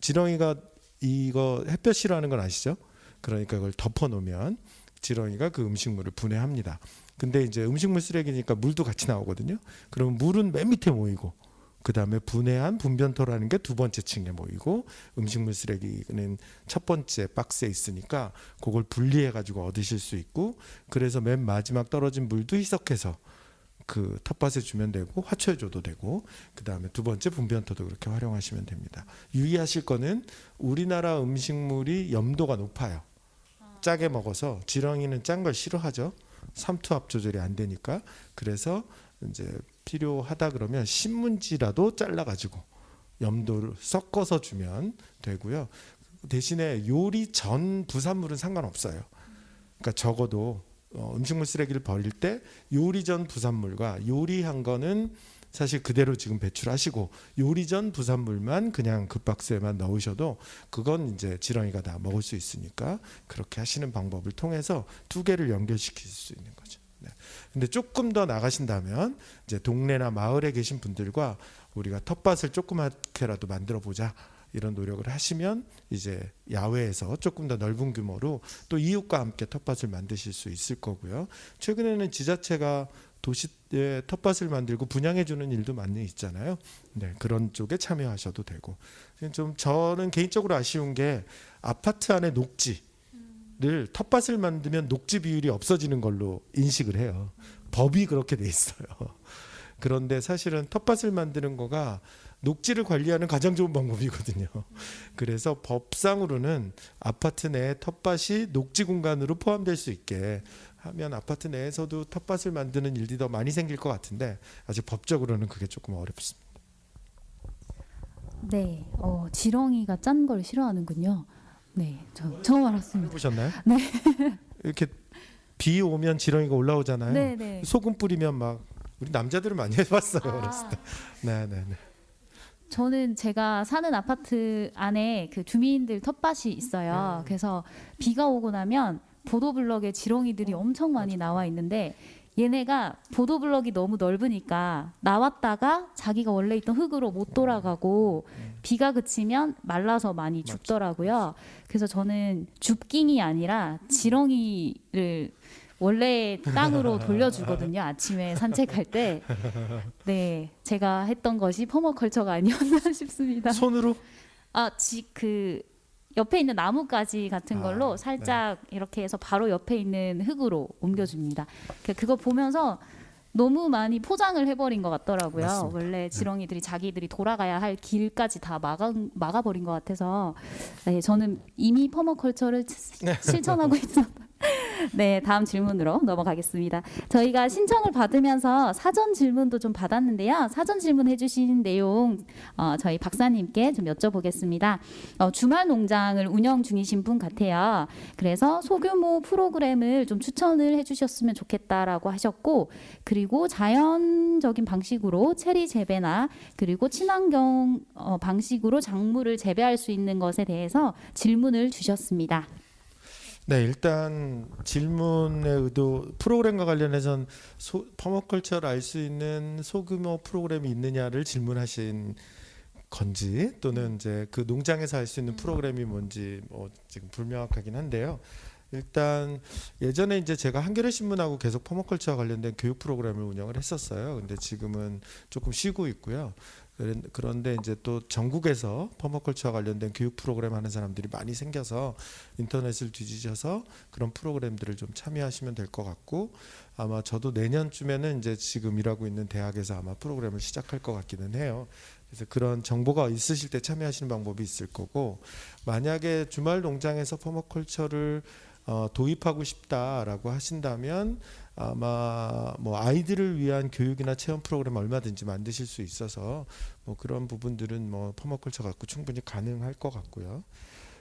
[SPEAKER 2] 지렁이가 이거 햇볕 싫어하는 건 아시죠? 그러니까 그걸 덮어 놓으면 지렁이가 그 음식물을 분해합니다. 근데 이제 음식물 쓰레기니까 물도 같이 나오거든요. 그러면 물은 맨 밑에 모이고, 그 다음에 분해한 분변토라는 게 두 번째 층에 모이고, 음식물 쓰레기는 첫 번째 박스에 있으니까 그걸 분리해 가지고 얻으실 수 있고, 그래서 맨 마지막 떨어진 물도 희석해서 그 텃밭에 주면 되고, 화초에 줘도 되고, 그 다음에 두 번째 분변토도 그렇게 활용하시면 됩니다. 유의하실 거는 우리나라 음식물이 염도가 높아요. 짜게 먹어서. 지렁이는 짠 걸 싫어하죠. 삼투압 조절이 안 되니까. 그래서 이제 필요하다 그러면 신문지라도 잘라가지고 염도를 섞어서 주면 되고요. 대신에 요리 전 부산물은 상관없어요. 그러니까 적어도 음식물 쓰레기를 버릴 때 요리 전 부산물과 요리한 거는 사실 그대로 지금 배출하시고, 요리 전 부산물만 그냥 그 박스에만 넣으셔도 그건 이제 지렁이가 다 먹을 수 있으니까, 그렇게 하시는 방법을 통해서 2개를 연결시킬 수 있는 거죠. 네. 근데 조금 더 나가신다면 이제 동네나 마을에 계신 분들과 우리가 텃밭을 조그맣게라도 만들어 보자, 이런 노력을 하시면 이제 야외에서 조금 더 넓은 규모로 또 이웃과 함께 텃밭을 만드실 수 있을 거고요. 최근에는 지자체가 도시에 텃밭을 만들고 분양해 주는 일도 많이 있잖아요. 네, 그런 쪽에 참여하셔도 되고. 좀 저는 개인적으로 아쉬운 게 아파트 안에 녹지를 텃밭을 만들면 녹지 비율이 없어지는 걸로 인식을 해요. 법이 그렇게 돼 있어요. 그런데 사실은 텃밭을 만드는 거가 녹지를 관리하는 가장 좋은 방법이거든요. 그래서 법상으로는 아파트 내 텃밭이 녹지 공간으로 포함될 수 있게 하면 아파트 내에서도 텃밭을 만드는 일이 더 많이 생길 것 같은데 아직 법적으로는 그게 조금 어렵습니다.
[SPEAKER 1] 네, 지렁이가 짠 걸 싫어하는군요. 네, 저 처음 알았습니다.
[SPEAKER 2] 해보셨나요?
[SPEAKER 1] 네.
[SPEAKER 2] 이렇게 비 오면 지렁이가 올라오잖아요.
[SPEAKER 1] 네, 네.
[SPEAKER 2] 소금 뿌리면 막 우리 남자들은 많이 해봤어요.
[SPEAKER 1] 아.
[SPEAKER 2] 어렸을 때. 네네네.
[SPEAKER 1] 저는 제가 사는 아파트 안에 그 주민들 텃밭이 있어요. 그래서 비가 오고 나면 보도블럭에 지렁이들이 엄청 많이 나와 있는데 얘네가 보도블럭이 너무 넓으니까 나왔다가 자기가 원래 있던 흙으로 못 돌아가고 비가 그치면 말라서 많이 죽더라고요. 그래서 저는 줍깅이 아니라 지렁이를 원래 땅으로 돌려주거든요. 아침에 산책할 때. 네, 제가 했던 것이 퍼머컬처가 아니었나 싶습니다.
[SPEAKER 2] 손으로?
[SPEAKER 1] 그 옆에 있는 나뭇가지 같은 걸로
[SPEAKER 2] 네.
[SPEAKER 1] 살짝 이렇게 해서 바로 옆에 있는 흙으로 옮겨줍니다. 그거 보면서 너무 많이 포장을 해버린 것 같더라고요.
[SPEAKER 2] 맞습니다.
[SPEAKER 1] 원래 지렁이들이 자기들이 돌아가야 할 길까지 다 막아버린 것 같아서 네, 저는 이미 퍼머컬처를 실천하고 있었다. 네, 다음 질문으로 넘어가겠습니다. 저희가 신청을 받으면서 사전 질문도 좀 받았는데요. 사전 질문해 주신 내용 저희 박사님께 좀 여쭤보겠습니다. 주말 농장을 운영 중이신 분 같아요. 그래서 소규모 프로그램을 좀 추천을 해 주셨으면 좋겠다라고 하셨고, 그리고 자연적인 방식으로 체리 재배나 그리고 친환경 방식으로 작물을 재배할 수 있는 것에 대해서 질문을 주셨습니다.
[SPEAKER 2] 네, 일단 질문의 의도 프로그램과 관련해서는 퍼머컬처를 알 수 있는 소규모 프로그램이 있느냐를 질문하신 건지 또는 이제 그 농장에서 할 수 있는 프로그램이 뭔지 지금 불명확하긴 한데요. 일단 예전에 이제 제가 한겨레 신문하고 계속 퍼머컬처와 관련된 교육 프로그램을 운영을 했었어요. 근데 지금은 조금 쉬고 있고요. 그런데 이제 또 전국에서 퍼머컬처와 관련된 교육 프로그램 하는 사람들이 많이 생겨서 인터넷을 뒤지셔서 그런 프로그램들을 좀 참여하시면 될 것 같고, 아마 저도 내년쯤에는 이제 지금 일하고 있는 대학에서 아마 프로그램을 시작할 것 같기는 해요. 그래서 그런 정보가 있으실 때 참여하시는 방법이 있을 거고, 만약에 주말 농장에서 퍼머컬처를 도입하고 싶다라고 하신다면 아마 뭐 아이들을 위한 교육이나 체험 프로그램 얼마든지 만드실 수 있어서 뭐 그런 부분들은 뭐 퍼머컬처 갖고 충분히 가능할 것 같고요.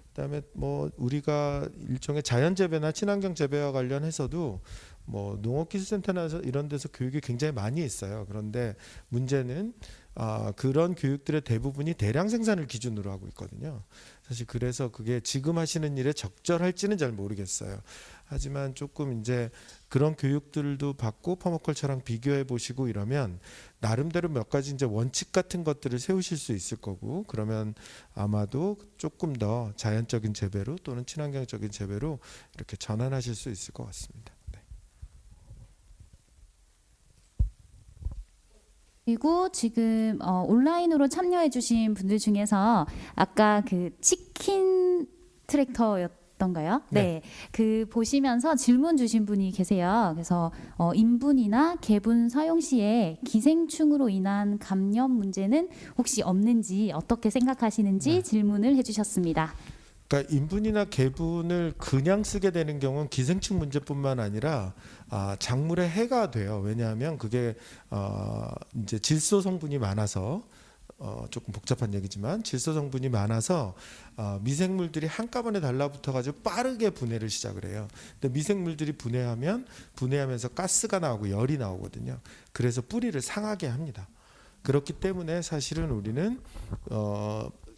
[SPEAKER 2] 그다음에 뭐 우리가 일종의 자연 재배나 친환경 재배와 관련해서도 뭐 농업기술센터나 이런 데서 교육이 굉장히 많이 있어요. 그런데 문제는 그런 교육들의 대부분이 대량 생산을 기준으로 하고 있거든요. 사실 그래서 그게 지금 하시는 일에 적절할지는 잘 모르겠어요. 하지만 조금 이제 그런 교육들도 받고 퍼머컬처랑 비교해 보시고 이러면 나름대로 몇 가지 이제 원칙 같은 것들을 세우실 수 있을 거고, 그러면 아마도 조금 더 자연적인 재배로 또는 친환경적인 재배로 이렇게 전환하실 수 있을 것 같습니다. 네.
[SPEAKER 1] 그리고 지금 온라인으로 참여해주신 분들 중에서 아까 그 치킨 트랙터였던가요? 네. 그 보시면서 질문 주신 분이 계세요. 그래서 인분이나 개분 사용 시에 기생충으로 인한 감염 문제는 혹시 없는지 어떻게 생각하시는지 질문을 해주셨습니다.
[SPEAKER 2] 그러니까 인분이나 개분을 그냥 쓰게 되는 경우는 기생충 문제뿐만 아니라 작물에 해가 돼요. 왜냐하면 그게 이제 질소 성분이 많아서 조금 복잡한 얘기지만 질소 성분이 많아서 미생물들이 한꺼번에 달라붙어 가지고 빠르게 분해를 시작을 해요. 근데 미생물들이 분해하면서 가스가 나오고 열이 나오거든요. 그래서 뿌리를 상하게 합니다. 그렇기 때문에 사실은 우리는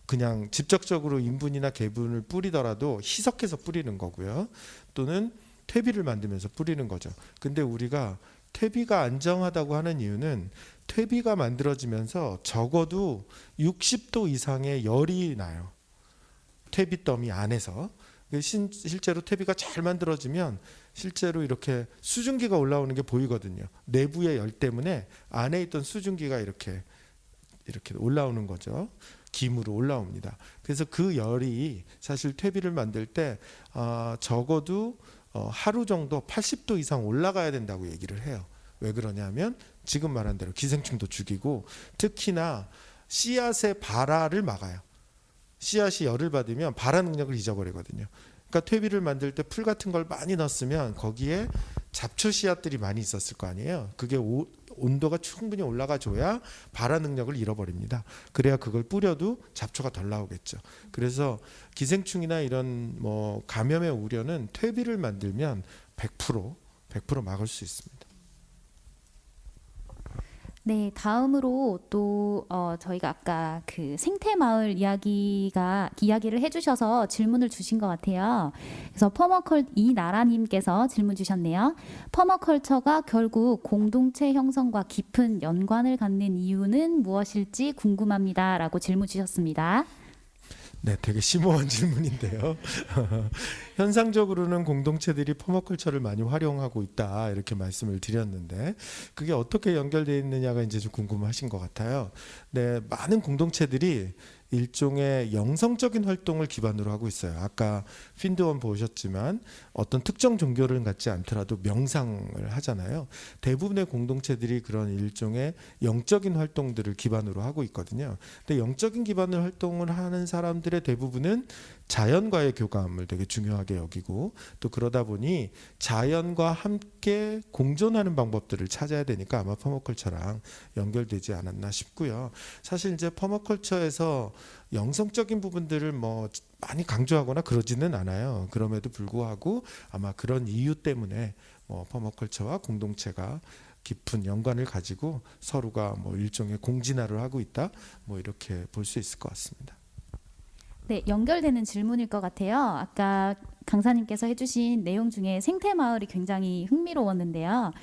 [SPEAKER 2] 그냥 직접적으로 인분이나 개분을 뿌리더라도 희석해서 뿌리는 거고요. 또는 퇴비를 만들면서 뿌리는 거죠. 근데 우리가 퇴비가 안정하다고 하는 이유는 퇴비가 만들어지면서 적어도 60도 이상의 열이 나요. 퇴비 더미 안에서. 실제로 퇴비가 잘 만들어지면 실제로 이렇게 수증기가 올라오는 게 보이거든요. 내부의 열 때문에 안에 있던 수증기가 이렇게 올라오는 거죠. 김으로 올라옵니다. 그래서 그 열이 사실 퇴비를 만들 때 적어도 하루 정도 80도 이상 올라가야 된다고 얘기를 해요. 왜 그러냐면 지금 말한 대로 기생충도 죽이고 특히나 씨앗의 발화를 막아요. 씨앗이 열을 받으면 발화 능력을 잊어버리거든요. 그러니까 퇴비를 만들 때 풀 같은 걸 많이 넣었으면 거기에 잡초 씨앗들이 많이 있었을 거 아니에요. 그게 온도가 충분히 올라가 줘야 발화 능력을 잃어버립니다. 그래야 그걸 뿌려도 잡초가 덜 나오겠죠. 그래서 기생충이나 이런 뭐 감염의 우려는 퇴비를 만들면 100% 막을 수 있습니다.
[SPEAKER 1] 네, 다음으로 또 저희가 아까 그 생태마을 이야기를 해주셔서 질문을 주신 것 같아요. 그래서 이나라님께서 질문 주셨네요. 퍼머컬처가 결국 공동체 형성과 깊은 연관을 갖는 이유는 무엇일지 궁금합니다라고 질문 주셨습니다.
[SPEAKER 2] 네, 되게 심오한 질문인데요. 현상적으로는 공동체들이 퍼머컬처를 많이 활용하고 있다 이렇게 말씀을 드렸는데 그게 어떻게 연결되어 있느냐가 이제 좀 궁금하신 것 같아요. 네, 많은 공동체들이 일종의 영성적인 활동을 기반으로 하고 있어요. 아까 핀드원 보셨지만 어떤 특정 종교를 갖지 않더라도 명상을 하잖아요. 대부분의 공동체들이 그런 일종의 영적인 활동들을 기반으로 하고 있거든요. 근데 영적인 기반의 활동을 하는 사람들의 대부분은 자연과의 교감을 되게 중요하게 여기고 또 그러다 보니 자연과 함께 공존하는 방법들을 찾아야 되니까 아마 퍼머컬처랑 연결되지 않았나 싶고요. 사실 이제 퍼머컬처에서 영성적인 부분들을 뭐 많이 강조하거나 그러지는 않아요. 그럼에도 불구하고 아마 그런 이유 때문에 뭐 퍼머컬처와 공동체가 깊은 연관을 가지고 서로가 뭐 일종의 공진화를 하고 있다. 뭐 이렇게 볼 수 있을 것 같습니다.
[SPEAKER 1] 네, 연결되는 질문일 것 같아요. 아까 강사님께서 해주신 내용 중에 생태마을이 굉장히 흥미로웠는데요.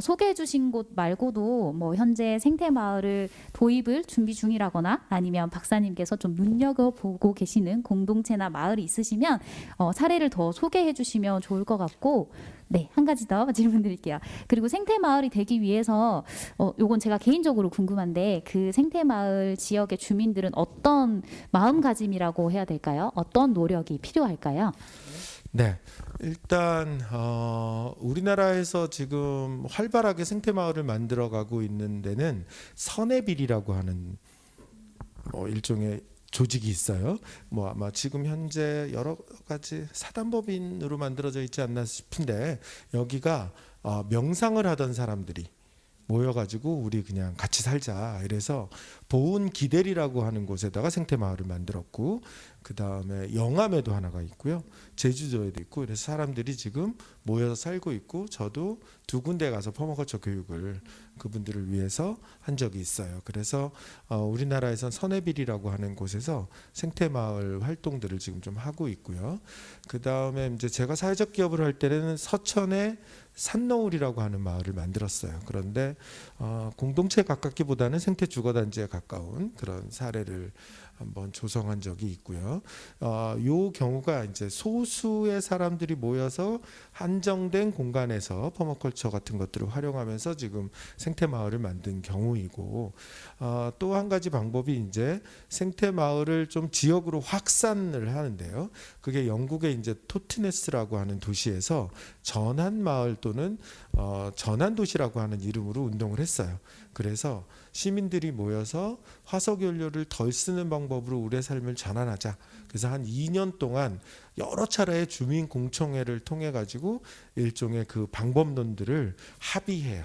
[SPEAKER 1] 소개해주신 곳 말고도 뭐 현재 생태마을을 도입을 준비 중이라거나 아니면 박사님께서 좀 눈여겨보고 계시는 공동체나 마을이 있으시면 사례를 더 소개해주시면 좋을 것 같고 네, 한 가지 더 질문 드릴게요. 그리고 생태마을이 되기 위해서 요건 제가 개인적으로 궁금한데 그 생태마을 지역의 주민들은 어떤 마음가짐이라고 해야 될까요? 어떤 노력이 필요할까요?
[SPEAKER 2] 네, 일단 우리나라에서 지금 활발하게 생태마을을 만들어가고 있는 데는 선해빌이라고 하는 일종의 조직이 있어요. 뭐 아마 지금 현재 여러 가지 사단법인으로 만들어져 있지 않나 싶은데 여기가 명상을 하던 사람들이 모여가지고 우리 그냥 같이 살자 이래서 보은 기대리라고 하는 곳에다가 생태마을을 만들었고 그 다음에 영암에도 하나가 있고요, 제주도에도 있고, 그래서 사람들이 지금 모여서 살고 있고 저도 두 군데 가서 퍼머컬처 교육을 그분들을 위해서 한 적이 있어요. 그래서 우리나라에선 선해빌이라고 하는 곳에서 생태마을 활동들을 지금 좀 하고 있고요. 그 다음에 이제 제가 사회적 기업을 할 때는 서천에 산너울이라고 하는 마을을 만들었어요. 그런데 공동체에 가깝기보다는 생태 주거단지에 가까운 그런 사례를 한번 조성한 적이 있고요. 요 경우가 이제 소수의 사람들이 모여서 한정된 공간에서 퍼머컬처 같은 것들을 활용하면서 지금 생태 마을을 만든 경우이고, 또 한 가지 방법이 이제 생태 마을을 좀 지역으로 확산을 하는데요. 그게 영국의 이제 토트네스라고 하는 도시에서 전환 마을 또는 전환 도시라고 하는 이름으로 운동을 했어요. 그래서 시민들이 모여서 화석 연료를 덜 쓰는 방법으로 우리의 삶을 전환하자. 그래서 한 2년 동안 여러 차례의 주민 공청회를 통해 가지고 일종의 그 방법론들을 합의해요.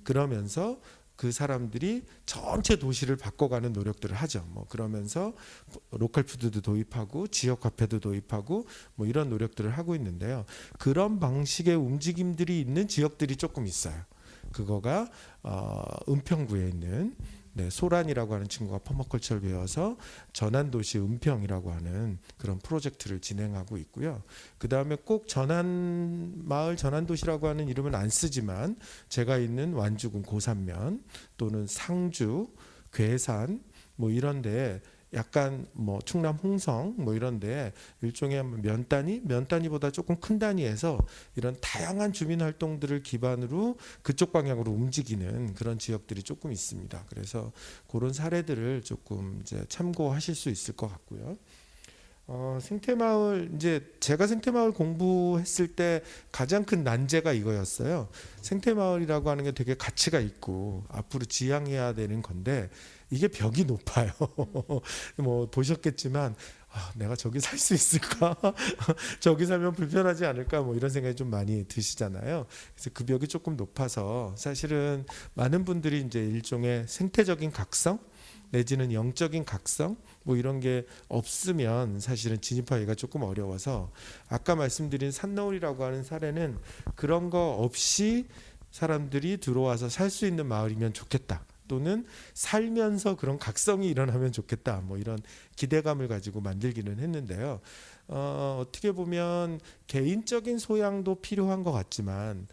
[SPEAKER 2] 그러면서 그 사람들이 전체 도시를 바꿔가는 노력들을 하죠. 뭐 그러면서 로컬 푸드도 도입하고 지역 화폐도 도입하고 뭐 이런 노력들을 하고 있는데요. 그런 방식의 움직임들이 있는 지역들이 조금 있어요. 그거가 은평구에 있는 네, 소란이라고 하는 친구가 퍼머컬처를 배워서 전환도시 은평이라고 하는 그런 프로젝트를 진행하고 있고요. 그 다음에 꼭 마을 전환도시라고 하는 이름은 안 쓰지만 제가 있는 완주군 고산면 또는 상주, 괴산 뭐 이런데 약간 뭐 충남 홍성 뭐 이런데 일종의 면 단위보다 조금 큰 단위에서 이런 다양한 주민 활동들을 기반으로 그쪽 방향으로 움직이는 그런 지역들이 조금 있습니다. 그래서 그런 사례들을 조금 이제 참고하실 수 있을 것 같고요. 생태마을 이제 제가 생태마을 공부했을 때 가장 큰 난제가 이거였어요. 생태마을이라고 하는 게 되게 가치가 있고 앞으로 지향해야 되는 건데 이게 벽이 높아요. 뭐 보셨겠지만 내가 저기 살 수 있을까? 저기 살면 불편하지 않을까? 뭐 이런 생각이 좀 많이 드시잖아요. 그래서 그 벽이 조금 높아서 사실은 많은 분들이 이제 일종의 생태적인 각성 내지는 영적인 각성 뭐 이런 게 없으면 사실은 진입하기가 조금 어려워서 아까 말씀드린 산너울이라고 하는 사례는 그런 거 없이 사람들이 들어와서 살 수 있는 마을이면 좋겠다. 또는 살면서 그런 각성이 일어나면 좋겠다. 뭐 이런 기대감을 가지고 만들기는 했는데요. 어떻게 보면 개인적인 소양도 필요하지만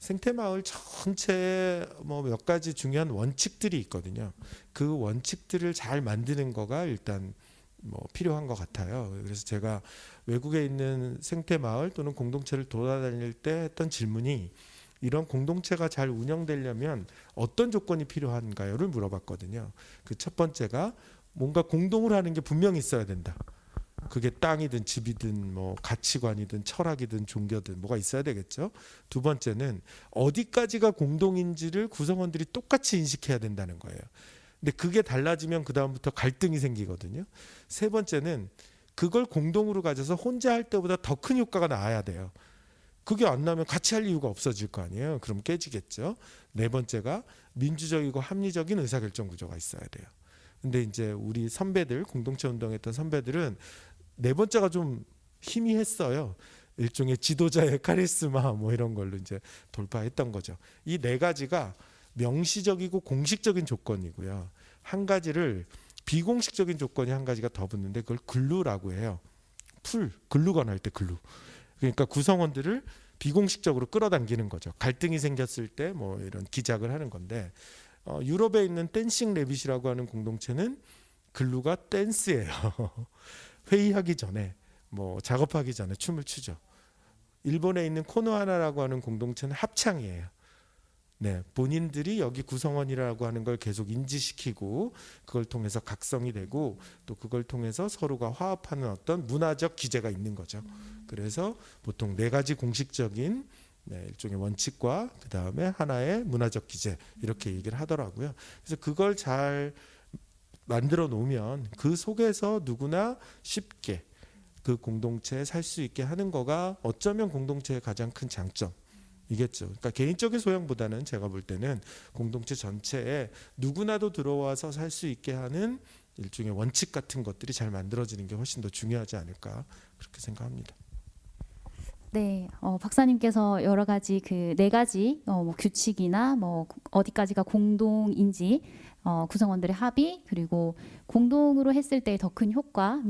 [SPEAKER 2] 생태마을 전체에 뭐 몇 가지 중요한 원칙들이 있거든요. 그 원칙들을 잘 만드는 거가 일단 뭐 필요한 것 같아요. 그래서 제가 외국에 있는 생태마을 또는 공동체를 돌아다닐 때 했던 질문이 이런 공동체가 잘 운영되려면 어떤 조건이 필요한가요를 물어봤거든요. 그 첫 번째가 뭔가 공동을 하는 게 분명히 있어야 된다. 그게 땅이든 집이든 뭐 가치관이든 철학이든 종교든 뭐가 있어야 되겠죠. 두 번째는 어디까지가 공동인지를 구성원들이 똑같이 인식해야 된다는 거예요. 근데 그게 달라지면 그 다음부터 갈등이 생기거든요. 세 번째는 그걸 공동으로 가져서 혼자 할 때보다 더 큰 효과가 나야 돼요. 그게 안 나면 같이 할 이유가 없어질 거 아니에요. 그럼 깨지겠죠. 네 번째가 민주적이고 합리적인 의사결정 구조가 있어야 돼요. 근데 이제 우리 선배들 공동체 운동했던 선배들은 네 번째가 좀 희미했어요. 일종의 지도자의 카리스마 뭐 이런 걸로 이제 돌파했던 거죠. 이 네 가지가 명시적이고 공식적인 조건이고요. 한 가지를 비공식적인 조건이 한 가지가 더 붙는데 그걸 글루라고 해요. 글루건 할 때 글루. 그러니까 구성원들을 비공식적으로 끌어당기는 거죠. 갈등이 생겼을 때 뭐 이런 기작을 하는 건데 유럽에 있는 댄싱 레빗이라고 하는 공동체는 글루가 댄스예요. 회의하기 전에 뭐 작업하기 전에 춤을 추죠. 일본에 있는 코노하나라고 하는 공동체는 합창이에요. 네, 본인들이 여기 구성원이라고 하는 걸 계속 인지시키고 그걸 통해서 각성이 되고 또 그걸 통해서 서로가 화합하는 어떤 문화적 기제가 있는 거죠. 그래서 보통 네 가지 공식적인 일종의 원칙과 그 다음에 하나의 문화적 기제 이렇게 얘기를 하더라고요. 그래서 그걸 잘 만들어 놓으면 그 속에서 누구나 쉽게 그 공동체에 살 수 있게 하는 거가 어쩌면 공동체의 가장 큰 장점. 이겠죠. 그러니까 개인적인 소양보다는 제가 볼 때는 공동체 전체에 누구나도 들어와서 살 수 있게 하는 일종의 원칙 같은 것들이 잘 만들어지는 게 훨씬 더 중요하지 않을까 그렇게 생각합니다.
[SPEAKER 1] 네, 박사님께서 여러 가지 그 네 가지 뭐 규칙이나 뭐 어디까지가 공동인지 구성원들의 합의 그리고 공동으로 했을 때 더 큰 효과,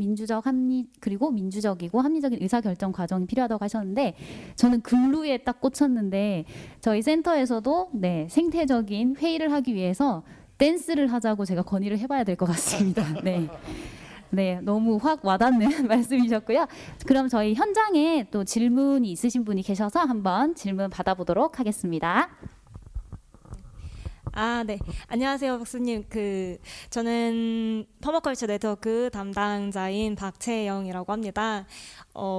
[SPEAKER 1] 그리고 민주적이고 합리적인 의사결정 과정이 필요하다고 하셨는데 저는 글루에 딱 꽂혔는데 저희 센터에서도 생태적인 회의를 하기 위해서 댄스를 하자고 제가 건의를 해봐야 될 것 같습니다. 네. 네, 너무 확 와닿는 말씀이셨고요. 그럼 저희 현장에 또 질문이 있으신 분이 계셔서 한번 질문 받아보도록 하겠습니다.
[SPEAKER 4] 네. 안녕하세요, 박사님. 저는 퍼머컬처 네트워크 담당자인 박채영이라고 합니다.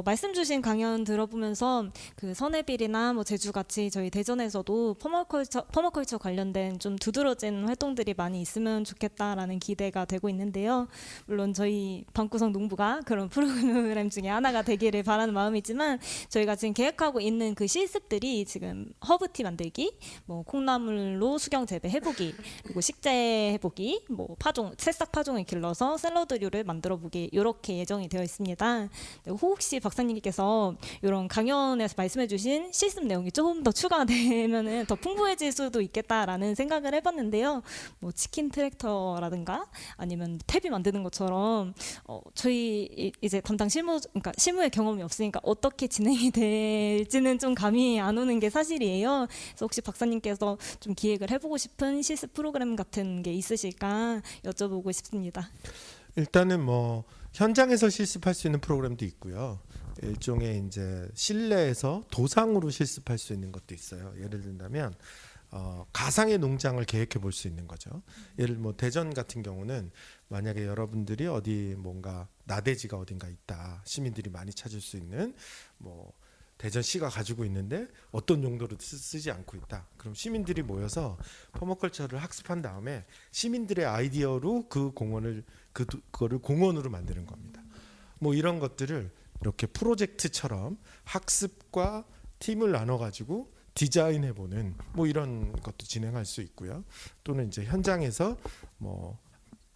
[SPEAKER 4] 말씀 주신 강연 들어보면서 선해빌이나 뭐 제주같이 저희 대전에서도 퍼머컬처 관련된 좀 두드러진 활동들이 많이 있으면 좋겠다라는 기대가 되고 있는데요. 물론 저희 방구석 농부가 그런 프로그램 중에 하나가 되기를 바라는 마음이지만 저희가 지금 계획하고 있는 그 실습들이 지금 허브티 만들기, 뭐 콩나물로 수경 재배 랩의 해보기, 그리고 식재 해보기, 뭐 파종, 새싹 파종을 길러서 샐러드류를 만들어보기 이렇게 예정이 되어 있습니다. 네, 혹시 박사님께서 이런 강연에서 말씀해주신 실습 내용이 조금 더 추가되면은 더 풍부해질 수도 있겠다라는 생각을 해봤는데요. 뭐 치킨 트랙터라든가 아니면 탭이 만드는 것처럼 저희 이제 담당 그러니까 실무의 경험이 없으니까 어떻게 진행이 될지는 좀 감이 안 오는 게 사실이에요. 그래서 혹시 박사님께서 좀 기획을 해보고 싶은 실습 프로그램 같은 게 있으실까 여쭤보고 싶습니다.
[SPEAKER 2] 일단은 뭐 현장에서 실습할 수 있는 프로그램도 있고요. 일종의 이제 실내에서 도상으로 실습할 수 있는 것도 있어요. 예를 든다면 가상의 농장을 계획해 볼 수 있는 거죠. 예를 뭐 대전 같은 경우는 만약에 여러분들이 어디 뭔가 나대지가 어딘가 있다, 시민들이 많이 찾을 수 있는 뭐 대전시가 가지고 있는데 어떤 용도로 쓰지 않고 있다. 그럼 시민들이 모여서 퍼머컬처를 학습한 다음에 시민들의 아이디어로 그 공원을 그거를 공원으로 만드는 겁니다. 뭐 이런 것들을 이렇게 프로젝트처럼 학습과 팀을 나눠 가지고 디자인해보는 뭐 이런 것도 진행할 수 있고요. 또는 이제 현장에서 뭐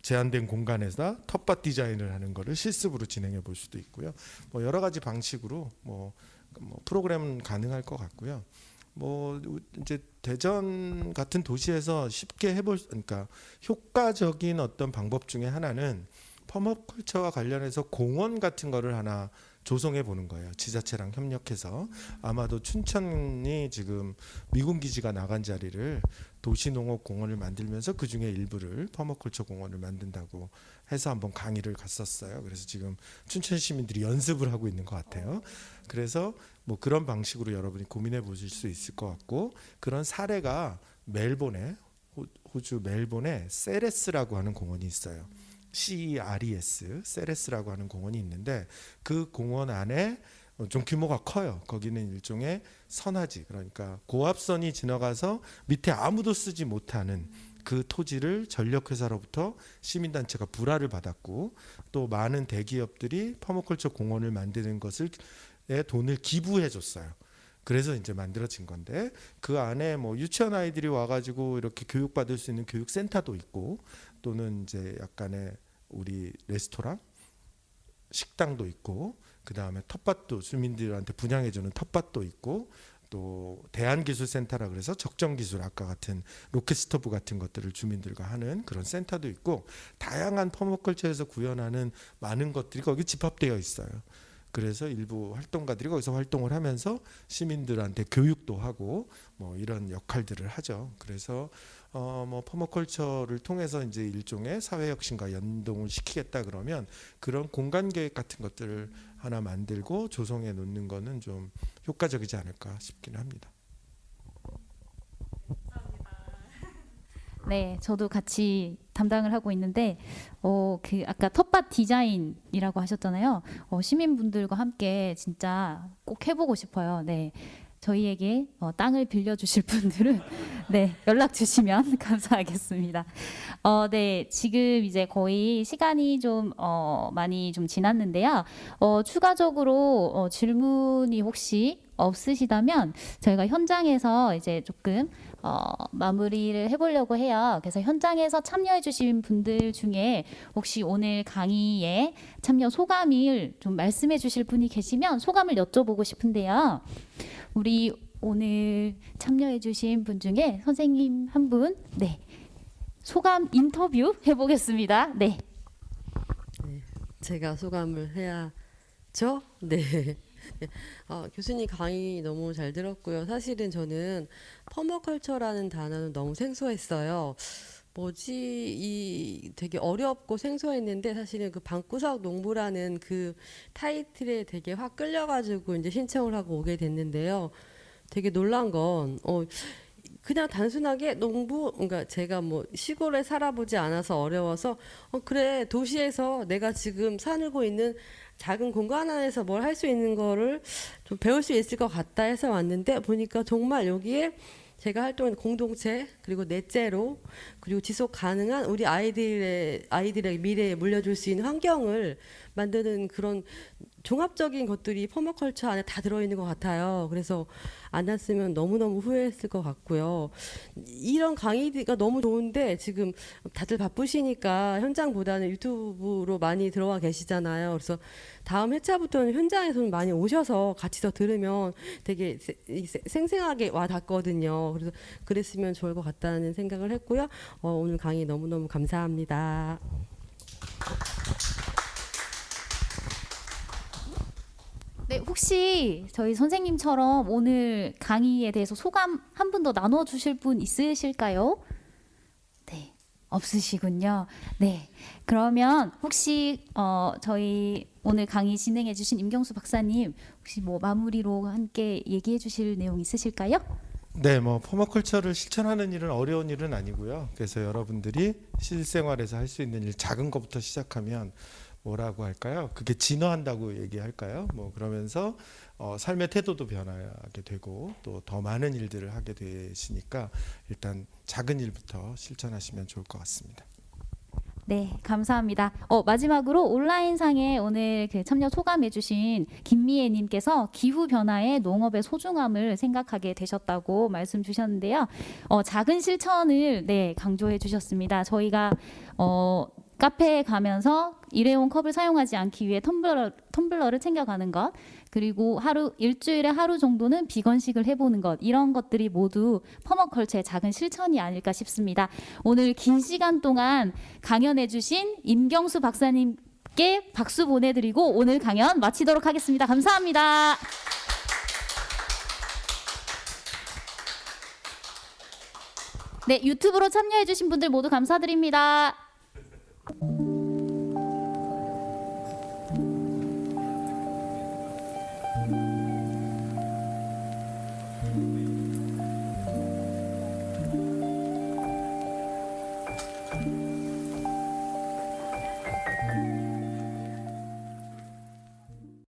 [SPEAKER 2] 제한된 공간에서 텃밭 디자인을 하는 거를 실습으로 진행해 볼 수도 있고요. 뭐 여러 가지 방식으로 뭐 프로그램은 가능할 것 같고요. 뭐 이제 대전 같은 도시에서 쉽게 그러니까 효과적인 어떤 방법 중에 하나는 퍼머컬처와 관련해서 공원 같은 거를 하나 조성해 보는 거예요. 지자체랑 협력해서. 아마도 춘천이 지금 미군 기지가 나간 자리를 도시농업공원을 만들면서 그 중에 일부를 퍼머컬처 공원을 만든다고 해서 한번 강의를 갔었어요. 그래서 지금 춘천 시민들이 연습을 하고 있는 것 같아요. 그래서 뭐 그런 방식으로 여러분이 고민해 보실 수 있을 것 같고, 그런 사례가 멜본에, 호주 멜본에 세레스라고 하는 공원이 있어요. CERES, 세레스라고 하는 공원이 있는데 그 공원 안에 좀 규모가 커요. 거기는 일종의 선화지, 그러니까 고압선이 지나가서 밑에 아무도 쓰지 못하는 그 토지를 전력회사로부터 시민단체가 불화를 받았고, 또 많은 대기업들이 퍼머컬처 공원을 만드는 것을 돈을 기부해 줬어요. 그래서 이제 만들어진 건데, 그 안에 뭐 유치원 아이들이 와가지고 이렇게 교육받을 수 있는 교육센터도 있고, 또는 이제 약간의 우리 레스토랑, 식당도 있고, 그 다음에 텃밭도 주민들한테 분양해주는 텃밭도 있고, 또 대한기술센터라 그래서 적정기술, 아까 같은 로켓스토브 같은 것들을 주민들과 하는 그런 센터도 있고, 다양한 퍼머컬처에서 구현하는 많은 것들이 거기 집합되어 있어요. 그래서 일부 활동가들이 거기서 활동을 하면서 시민들한테 교육도 하고 뭐 이런 역할들을 하죠. 그래서 뭐 퍼머컬처를 통해서 이제 일종의 사회혁신과 연동을 시키겠다 그러면 그런 공간 계획 같은 것들을 하나 만들고 조성해 놓는 거는 좀 효과적이지 않을까 싶기는 합니다.
[SPEAKER 1] 네, 저도 같이 담당을 하고 있는데, 그 아까 텃밭 디자인이라고 하셨잖아요. 시민분들과 함께 진짜 꼭 해보고 싶어요. 네, 저희에게 땅을 빌려주실 분들은 네, 연락 주시면 감사하겠습니다. 네, 지금 이제 거의 시간이 좀 많이 좀 지났는데요. 추가적으로 질문이 혹시 없으시다면 저희가 현장에서 이제 조금 마무리를 해보려고 해요. 그래서 현장에서 참여해주신 분들 중에 혹시 오늘 강의에 참여 소감을 좀 말씀해주실 분이 계시면 소감을 여쭤보고 싶은데요. 우리 오늘 참여해주신 분 중에 선생님 한 분, 네, 소감 인터뷰 해보겠습니다. 네.
[SPEAKER 5] 제가 소감을 해야죠. 네. 교수님 강의 너무 잘 들었고요. 사실은 저는 퍼머컬처라는 단어는 너무 생소했어요. 뭐지, 이 되게 어렵고 생소했는데 사실은 그 방구석 농부라는 그 타이틀에 되게 확 끌려가지고 이제 신청을 하고 오게 됐는데요. 되게 놀란 건 그냥 단순하게 농부, 그러니까 제가 뭐 시골에 살아보지 않아서 어려워서 그래, 도시에서 내가 지금 살고 있는 작은 공간 안에서 뭘 할 수 있는 거를 좀 배울 수 있을 것 같다 해서 왔는데, 보니까 정말 여기에 제가 활동하는 공동체, 그리고 넷째로, 그리고 지속 가능한 우리 아이들의 미래에 물려줄 수 있는 환경을 만드는 그런 종합적인 것들이 퍼머컬처 안에 다 들어있는 것 같아요. 그래서 안 왔으면 너무너무 후회했을 것 같고요. 이런 강의가 너무 좋은데 지금 다들 바쁘시니까 현장보다는 유튜브로 많이 들어와 계시잖아요. 그래서 다음 회차부터는 현장에서 좀 많이 오셔서 같이 더 들으면 되게 생생하게 와 닿거든요. 그래서 그랬으면 좋을 것 같다는 생각을 했고요. 오늘 강의 너무너무 감사합니다.
[SPEAKER 1] 네, 혹시 저희 선생님처럼 오늘 강의에 대해서 소감 한 분 더 나눠 주실 분 있으실까요? 네, 없으시군요. 네, 그러면 혹시 저희 오늘 강의 진행해 주신 임경수 박사님 혹시 뭐 마무리로 함께 얘기해 주실 내용 있으실까요?
[SPEAKER 2] 네, 뭐 퍼머컬처를 실천하는 일은 어려운 일은 아니고요. 그래서 여러분들이 실생활에서 할 수 있는 일 작은 것부터 시작하면 뭐라고 할까요? 그게 진화한다고 얘기할까요? 뭐 그러면서 삶의 태도도 변하게 되고 또 더 많은 일들을 하게 되시니까 일단 작은 일부터 실천하시면 좋을 것 같습니다.
[SPEAKER 1] 네, 감사합니다. 마지막으로 온라인상에 오늘 그 참여 소감해주신 김미애님께서 기후 변화에 농업의 소중함을 생각하게 되셨다고 말씀 주셨는데요. 작은 실천을 네 강조해 주셨습니다. 저희가 카페에 가면서 일회용 컵을 사용하지 않기 위해 텀블러를 챙겨가는 것, 그리고 일주일에 하루 정도는 비건식을 해보는 것, 이런 것들이 모두 퍼머컬처의 작은 실천이 아닐까 싶습니다. 오늘 긴 시간 동안 강연해주신 임경수 박사님께 박수 보내드리고 오늘 강연 마치도록 하겠습니다. 감사합니다. 네, 유튜브로 참여해주신 분들 모두 감사드립니다.